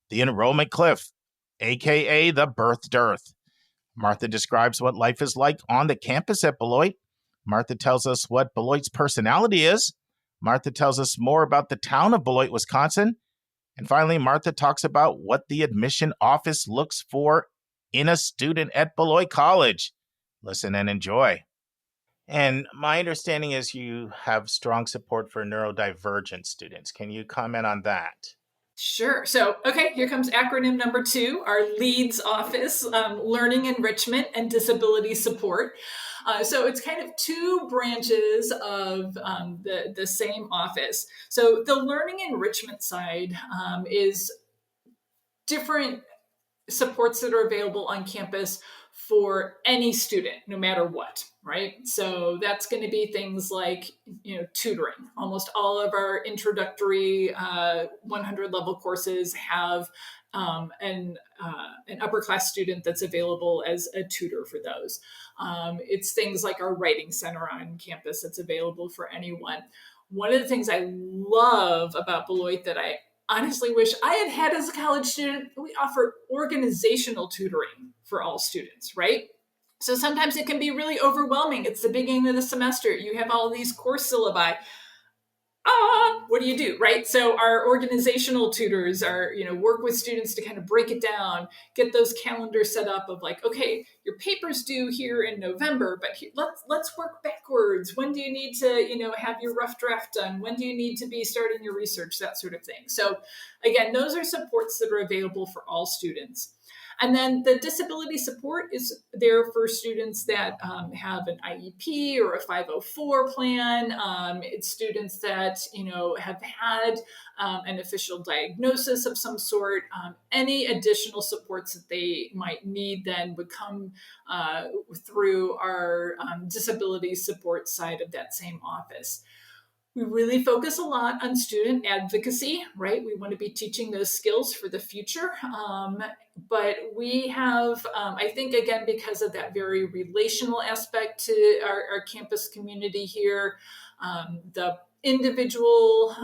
the enrollment cliff, aka the birth dearth. Martha describes what life is like on the campus at Beloit. Martha tells us what Beloit's personality is. Martha tells us more about the town of Beloit, Wisconsin. And finally, Martha talks about what the admission office looks for in a student at Beloit College. Listen and enjoy. And my understanding is you have strong support for neurodivergent students. Can you comment on that? Sure. So, okay, here comes acronym number 2, our LEADS office, Learning Enrichment and Disability Support. So it's kind of 2 branches of the same office. So the learning enrichment side is different supports that are available on campus for any student, no matter what, right? So that's going to be things like, tutoring. Almost all of our introductory 100 level courses have an upper class student that's available as a tutor for those. It's things like our writing center on campus that's available for anyone. One of the things I love about Beloit that I honestly wish I had as a college student, we offer organizational tutoring for all students, right? So sometimes it can be really overwhelming. It's the beginning of the semester. You have all these course syllabi. What do you do, right? So our organizational tutors are, work with students to kind of break it down, get those calendars set up of like, okay, your paper's due here in November, but let's work backwards. When do you need to, have your rough draft done? When do you need to be starting your research, that sort of thing. So again, those are supports that are available for all students. And then the disability support is there for students that have an IEP or a 504 plan. It's students that, have had an official diagnosis of some sort. Any additional supports that they might need then would come through our disability support side of that same office. We really focus a lot on student advocacy, right? We want to be teaching those skills for the future. But we have, I think, again, because of that very relational aspect to our campus community here, the individual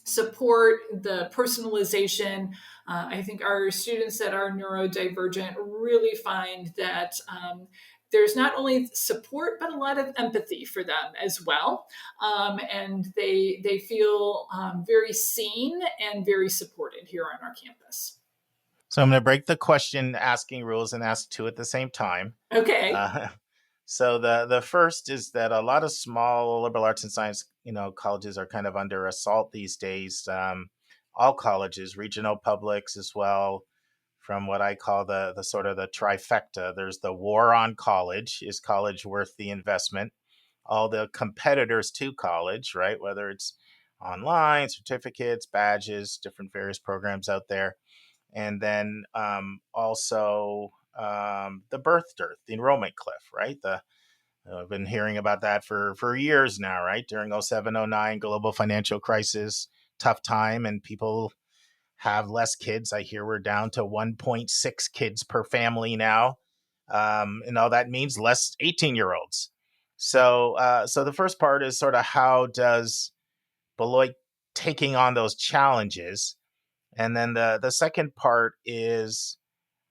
support, the personalization, I think our students that are neurodivergent really find that there's not only support, but a lot of empathy for them as well. And they feel very seen and very supported here on our campus. So I'm going to break the question asking rules and ask two at the same time. Okay. So the first is that a lot of small liberal arts and science, colleges are kind of under assault these days. All colleges, regional publics as well, from what I call the sort of the trifecta. There's the war on college. Is college worth the investment? All the competitors to college, right? Whether it's online, certificates, badges, different various programs out there. And then also the birth dearth, the enrollment cliff, right? I've been hearing about that for years now, right? During 07-09 global financial crisis, tough time, and people have less kids. I hear we're down to 1.6 kids per family now. And all that means less 18-year-olds. So the first part is sort of how does Beloit taking on those challenges? And then the second part is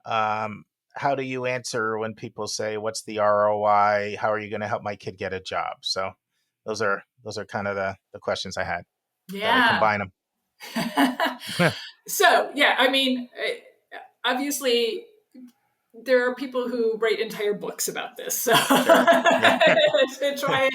how do you answer when people say, what's the ROI? How are you going to help my kid get a job? So those are kind of the questions I had. Yeah. I combine them. So, yeah, I mean, obviously there are people who write entire books about this. So to try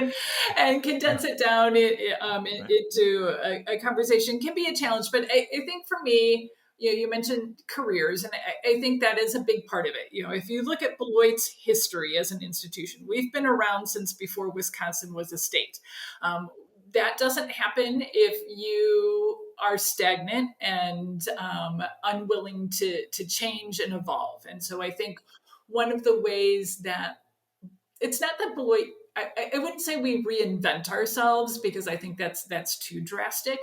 and condense it down into a conversation can be a challenge. But I think for me, you mentioned careers, and I think that is a big part of it. If you look at Beloit's history as an institution, we've been around since before Wisconsin was a state. That doesn't happen if you are stagnant and unwilling to change and evolve. And so I think one of the ways that it's not that Beloit, I wouldn't say we reinvent ourselves, because I think that's too drastic.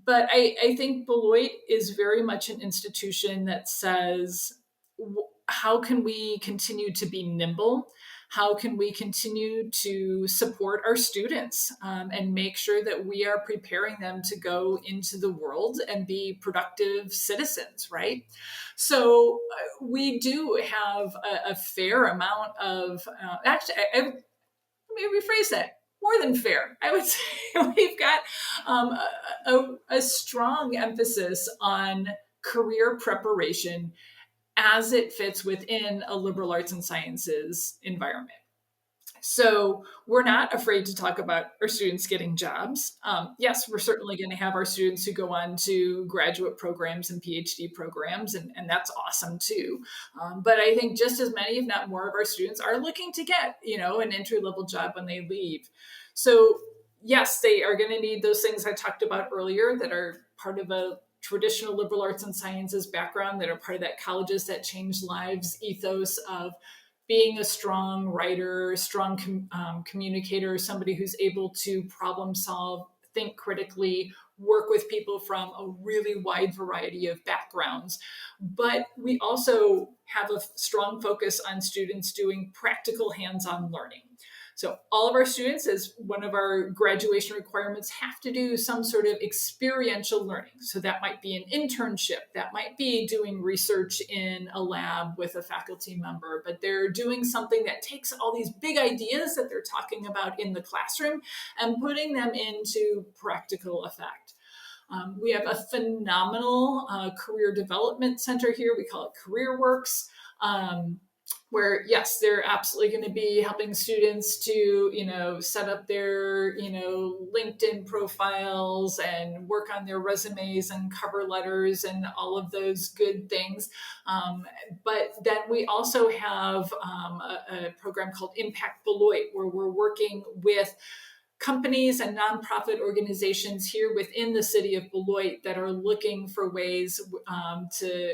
But I think Beloit is very much an institution that says, how can we continue to be nimble? How can we continue to support our students and make sure that we are preparing them to go into the world and be productive citizens, right? So we do have a fair amount of, let me rephrase that, more than fair. I would say we've got a strong emphasis on career preparation as it fits within a liberal arts and sciences environment. So we're not afraid to talk about our students getting jobs. Yes, we're certainly going to have our students who go on to graduate programs and PhD programs, and that's awesome too. But I think just as many, if not more, of our students are looking to get, an entry-level job when they leave. So yes, they are going to need those things I talked about earlier that are part of a traditional liberal arts and sciences background, that are part of that colleges that change lives ethos of being a strong writer, strong communicator, somebody who's able to problem solve, think critically, work with people from a really wide variety of backgrounds. But we also have a strong focus on students doing practical hands-on learning. So all of our students, as one of our graduation requirements, have to do some sort of experiential learning. So that might be an internship, that might be doing research in a lab with a faculty member, but they're doing something that takes all these big ideas that they're talking about in the classroom and putting them into practical effect. We have a phenomenal career development center here. We call it CareerWorks. Where, yes, they're absolutely going to be helping students to, set up their, LinkedIn profiles and work on their resumes and cover letters and all of those good things. But then we also have a program called Impact Beloit, where we're working with companies and nonprofit organizations here within the city of Beloit that are looking for ways to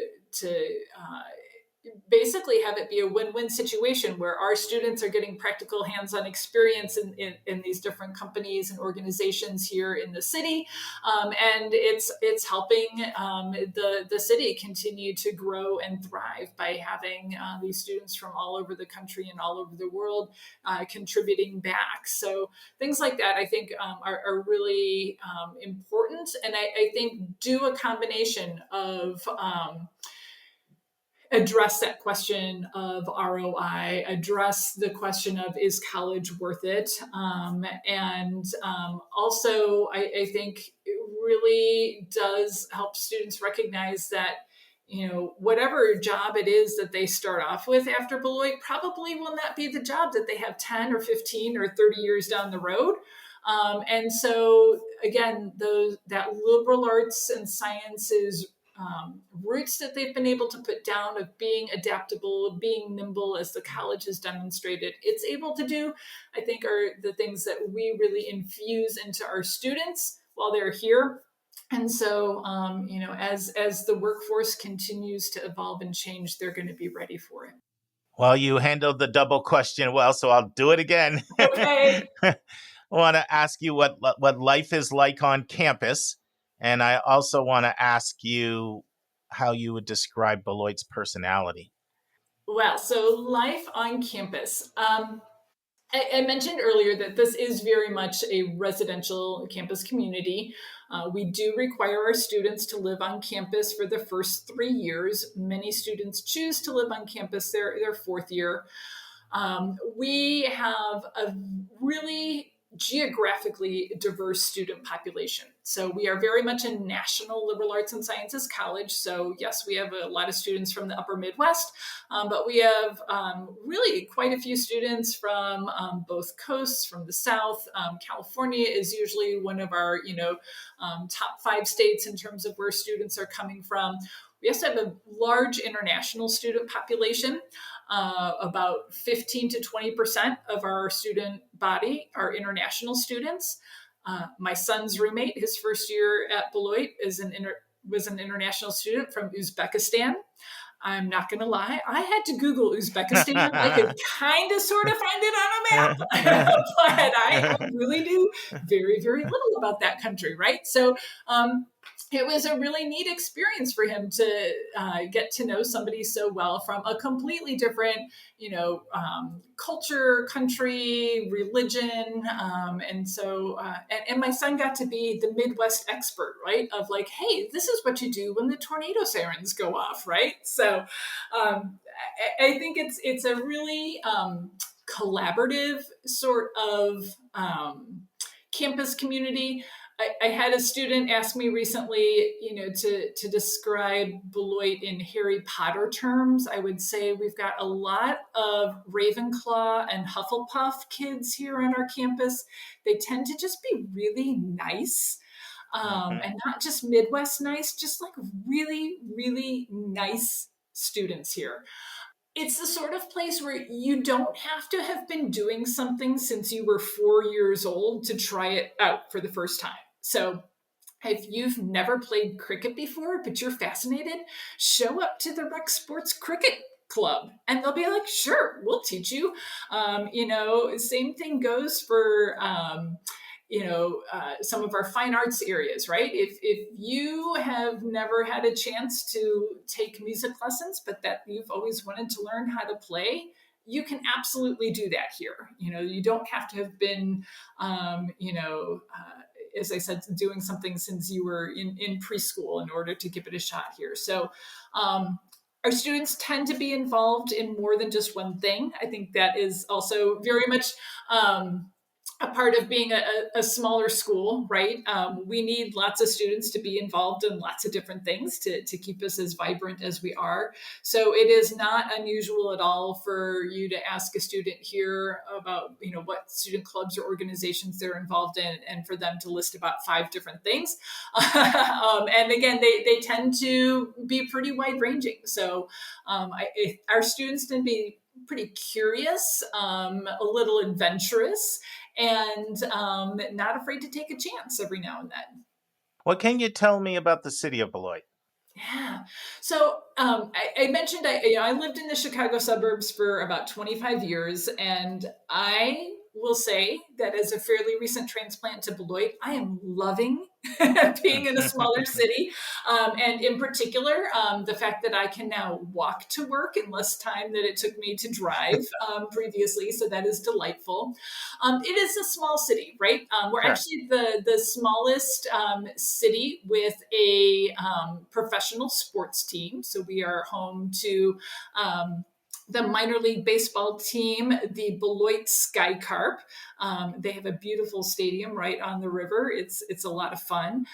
basically have it be a win-win situation where our students are getting practical hands-on experience in these different companies and organizations here in the city. And it's helping the city continue to grow and thrive by having these students from all over the country and all over the world contributing back. So things like that, I think, are really important. And I think do a combination of address that question of ROI, address the question of, is college worth it? And also, I think it really does help students recognize that, whatever job it is that they start off with after Beloit probably will not be the job that they have 10 or 15 or 30 years down the road. And so again, that liberal arts and sciences roots that they've been able to put down of being adaptable, being nimble, as the college has demonstrated it's able to do, I think are the things that we really infuse into our students while they're here. And so, as the workforce continues to evolve and change, they're going to be ready for it. Well, you handled the double question well, so I'll do it again. Okay. I want to ask you what life is like on campus. And I also want to ask you how you would describe Beloit's personality. Well, so life on campus. I mentioned earlier that this is very much a residential campus community. We do require our students to live on campus for the first 3 years. Many students choose to live on campus their fourth year. We have a really geographically diverse student population. So we are very much a national liberal arts and sciences college. So yes, we have a lot of students from the upper Midwest, but we have really quite a few students from both coasts, from the South. California is usually one of our, top 5 states in terms of where students are coming from. We also have a large international student population. About 15 to 20% of our student body are international students. My son's roommate, his first year at Beloit, was an international student from Uzbekistan. I'm not going to lie, I had to Google Uzbekistan. I could kind of sort of find it on a map, but I really do very, very little about that country, right? So it was a really neat experience for him to get to know somebody so well from a completely different, culture, country, religion. And so, and my son got to be the Midwest expert, right? Of like, hey, this is what you do when the tornado sirens go off, right? So I think it's a really collaborative sort of campus community. I had a student ask me recently, to describe Beloit in Harry Potter terms. I would say we've got a lot of Ravenclaw and Hufflepuff kids here on our campus. They tend to just be really nice. And not just Midwest nice, just like really, really nice students here. It's the sort of place where you don't have to have been doing something since you were 4 years old to try it out for the first time. So if you've never played cricket before, but you're fascinated, show up to the Rec Sports Cricket Club and they'll be like, sure, we'll teach you. Same thing goes for, some of our fine arts areas, right? If you have never had a chance to take music lessons, but that you've always wanted to learn how to play, you can absolutely do that here. You don't have to have been, as I said, doing something since you were in preschool in order to give it a shot here. So our students tend to be involved in more than just one thing. I think that is also very much a part of being a smaller school, right? We need lots of students to be involved in lots of different things to keep us as vibrant as we are. So it is not unusual at all for you to ask a student here about, what student clubs or organizations they're involved in, and for them to list about 5 different things. And again, they tend to be pretty wide ranging. So our students tend to be pretty curious, a little adventurous, and not afraid to take a chance every now and then. What can you tell me about the city of Beloit? Yeah. So I mentioned I lived in the Chicago suburbs for about 25 years, and I will say that as a fairly recent transplant to Beloit, I am loving being in a smaller city. And in particular, the fact that I can now walk to work in less time than it took me to drive previously. So that is delightful. It is a small city, right? We're actually the smallest city with a professional sports team. So we are home to the minor league baseball team, the Beloit Sky Carp. They have a beautiful stadium right on the river. It's a lot of fun.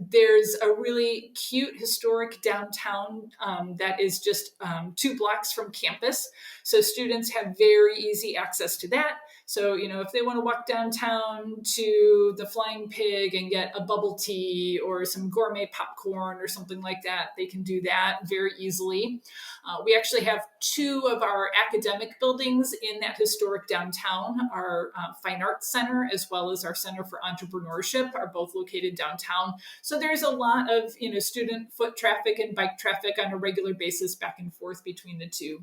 There's a really cute historic downtown that is just 2 blocks from campus. So students have very easy access to that. So, if they want to walk downtown to the Flying Pig and get a bubble tea or some gourmet popcorn or something like that, they can do that very easily. We actually have 2 of our academic buildings in that historic downtown. Our Fine Arts Center, as well as our Center for Entrepreneurship, are both located downtown. So there's a lot of, student foot traffic and bike traffic on a regular basis back and forth between the 2.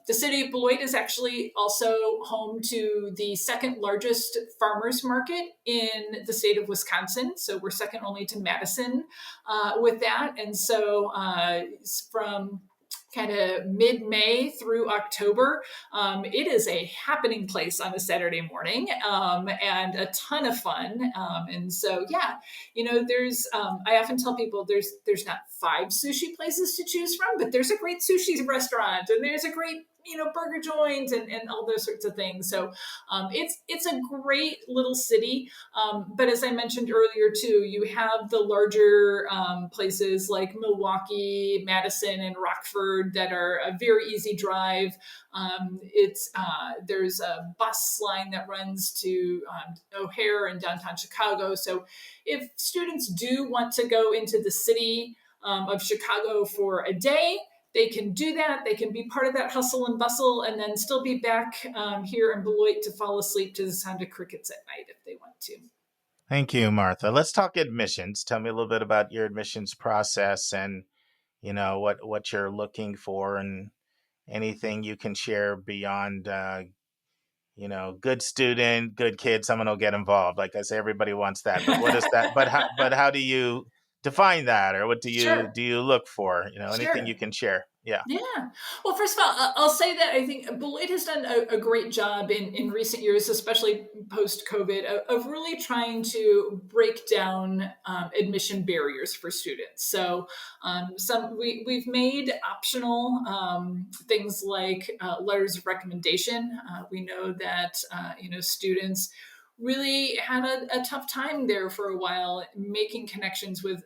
The city of Beloit is actually also home to the second largest farmers market in the state of Wisconsin. So we're second only to Madison with that. And so from kind of mid-May through October, it is a happening place on a Saturday morning and a ton of fun. And so, there's, I often tell people there's not 5 sushi places to choose from, but there's a great sushi restaurant and there's a great burger joint and all those sorts of things. So it's a great little city. But as I mentioned earlier too, you have the larger places like Milwaukee, Madison, and Rockford that are a very easy drive. There's a bus line that runs to O'Hare and downtown Chicago. So if students do want to go into the city of Chicago for a day, they can do that. They can be part of that hustle and bustle and then still be back here in Beloit to fall asleep to the sound of crickets at night if they want to. Thank you, Martha. Let's talk admissions. Tell me a little bit about your admissions process and, what you're looking for and anything you can share beyond, good student, good kid, someone will get involved. Like I say, everybody wants that. But what is that? But how do you define that, or what do you look for? Anything you can share. Yeah. Well, first of all, I'll say that I think Beloit has done a great job in recent years, especially post-COVID, of really trying to break down admission barriers for students. So we've made optional things like letters of recommendation. We know that students really had a tough time there for a while making connections with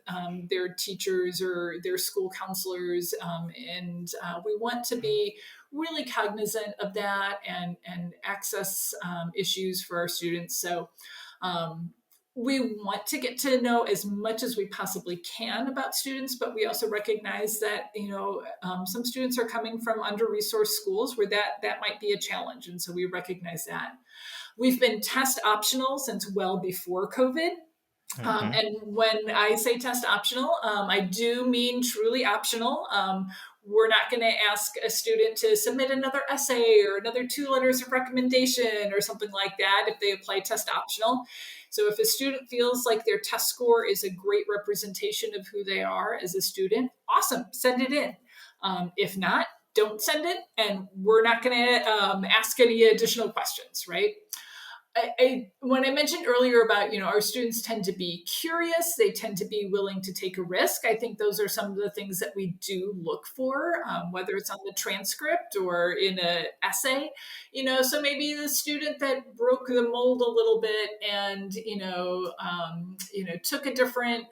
their teachers or their school counselors. And we want to be really cognizant of that and access issues for our students. So we want to get to know as much as we possibly can about students, but we also recognize that, some students are coming from under-resourced schools where that might be a challenge. And so we recognize that. We've been test optional since well before COVID. Mm-hmm. And when I say test optional, I do mean truly optional. We're not going to ask a student to submit another essay or another 2 letters of recommendation or something like that if they apply test optional. So if a student feels like their test score is a great representation of who they are as a student, awesome, send it in. If not, don't send it, and we're not going to ask any additional questions, right? When I mentioned earlier about, our students tend to be curious, they tend to be willing to take a risk. I think those are some of the things that we do look for, whether it's on the transcript or in an essay, so maybe the student that broke the mold a little bit and, took a different,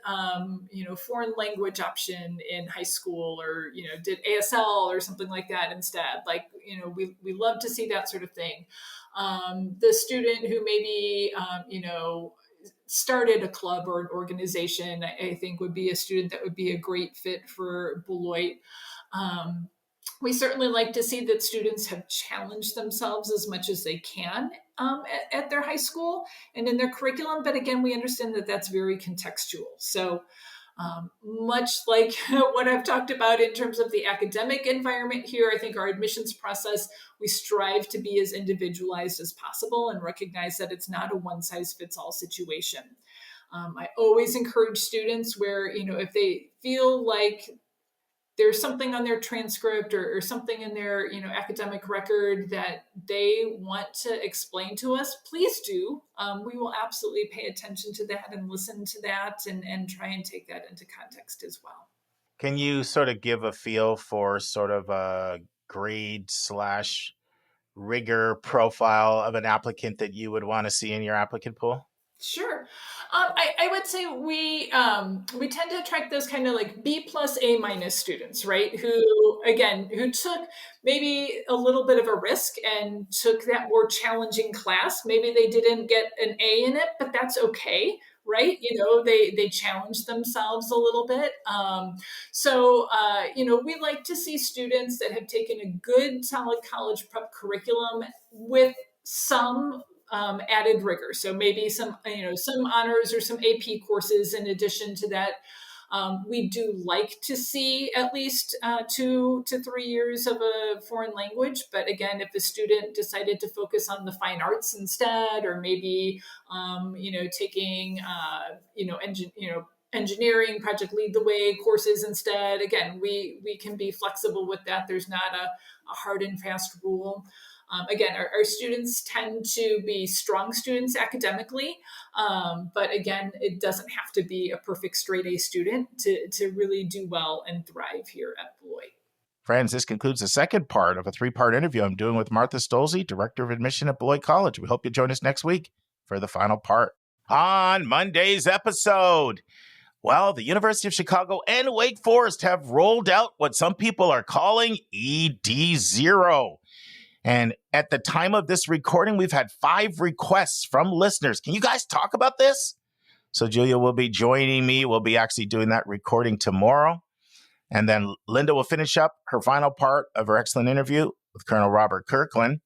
foreign language option in high school or, did ASL or something like that instead. Like, we love to see that sort of thing. The student who maybe, started a club or an organization, I think would be a student that would be a great fit for Beloit. We certainly like to see that students have challenged themselves as much as they can at their high school and in their curriculum. But again, we understand that that's very contextual. So much like what I've talked about in terms of the academic environment here, I think our admissions process, we strive to be as individualized as possible and recognize that it's not a one-size-fits-all situation. I always encourage students where, if they feel like there's something on their transcript or something in their, academic record that they want to explain to us, please do. We will absolutely pay attention to that and listen to that and try and take that into context as well. Can you sort of give a feel for sort of a grade / rigor profile of an applicant that you would want to see in your applicant pool? Sure. I would say we tend to attract those kind of like B+ A- students, right? Who took maybe a little bit of a risk and took that more challenging class. Maybe they didn't get an A in it, but that's okay, right? They challenged themselves a little bit. We like to see students that have taken a good, solid college prep curriculum with some added rigor. So maybe some honors or some AP courses in addition to that. We do like to see at least 2 to 3 years of a foreign language. But again, if a student decided to focus on the fine arts instead, or maybe, taking, engineering, project lead the way courses instead, again, we can be flexible with that. There's not a hard and fast rule. Again, our students tend to be strong students academically, but again, it doesn't have to be a perfect straight A student to really do well and thrive here at Beloit. Friends, this concludes the second part of a 3-part interview I'm doing with Martha Stolze, Director of Admission at Beloit College. We hope you join us next week for the final part. On Monday's episode, well, the University of Chicago and Wake Forest have rolled out what some people are calling ED0. And at the time of this recording, we've had 5 requests from listeners. Can you guys talk about this? So Julia will be joining me. We'll be actually doing that recording tomorrow. And then Linda will finish up her final part of her excellent interview with Colonel Robert Kirkland.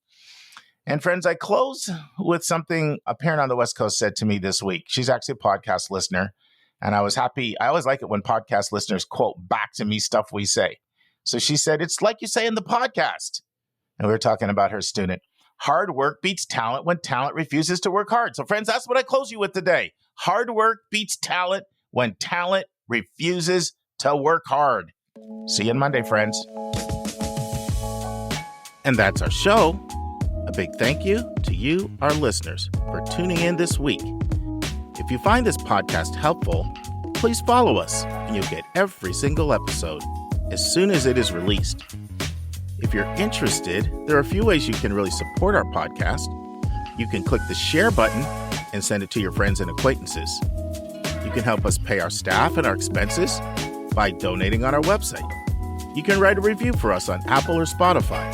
And friends, I close with something a parent on the West Coast said to me this week. She's actually a podcast listener. And I was happy. I always like it when podcast listeners quote back to me stuff we say. So she said, it's like you say in the podcast. And we were talking about her student. Hard work beats talent when talent refuses to work hard. So friends, that's what I close you with today. Hard work beats talent when talent refuses to work hard. See you on Monday, friends. And that's our show. A big thank you to you, our listeners, for tuning in this week. If you find this podcast helpful, please follow us and you'll get every single episode as soon as it is released. If you're interested, there are a few ways you can really support our podcast. You can click the share button and send it to your friends and acquaintances. You can help us pay our staff and our expenses by donating on our website. You can write a review for us on Apple or Spotify.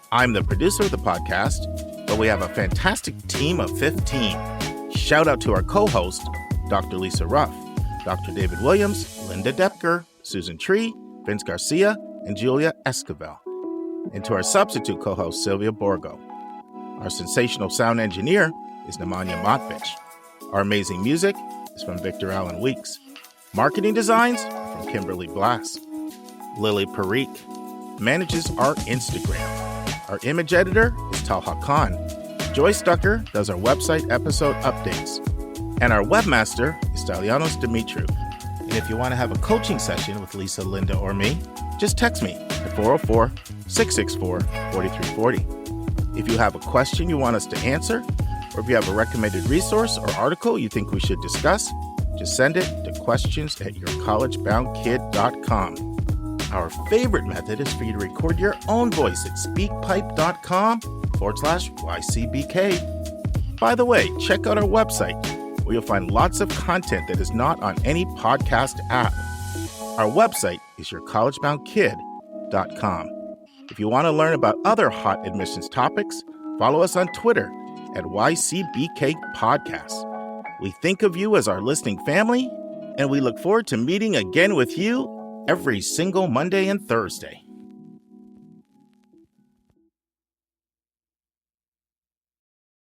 I'm the producer of the podcast, but we have a fantastic team of 15. Shout out to our co-host, Dr. Lisa Ruff, Dr. David Williams, Linda Depker, Susan Tree, Vince Garcia, and Julia Esquivel. And to our substitute co-host, Sylvia Borgo. Our sensational sound engineer is Nemanja Motvich. Our amazing music is from Victor Allen Weeks. Marketing designs are from Kimberly Blass. Lily Parikh manages our Instagram. Our image editor is Talha Khan. Joyce Ducker does our website episode updates. And our webmaster is Stalianos Dimitriou. And if you want to have a coaching session with Lisa, Linda, or me, just text me at 404-664-4340. If you have a question you want us to answer, or if you have a recommended resource or article you think we should discuss, just send it to questions@yourcollegeboundkid.com. Our favorite method is for you to record your own voice at speakpipe.com/YCBK. By the way, check out our website, where you'll find lots of content that is not on any podcast app. Our website is yourcollegeboundkid.com. If you want to learn about other hot admissions topics, follow us on Twitter at YCBK Podcasts. We think of you as our listening family, and we look forward to meeting again with you every single Monday and Thursday.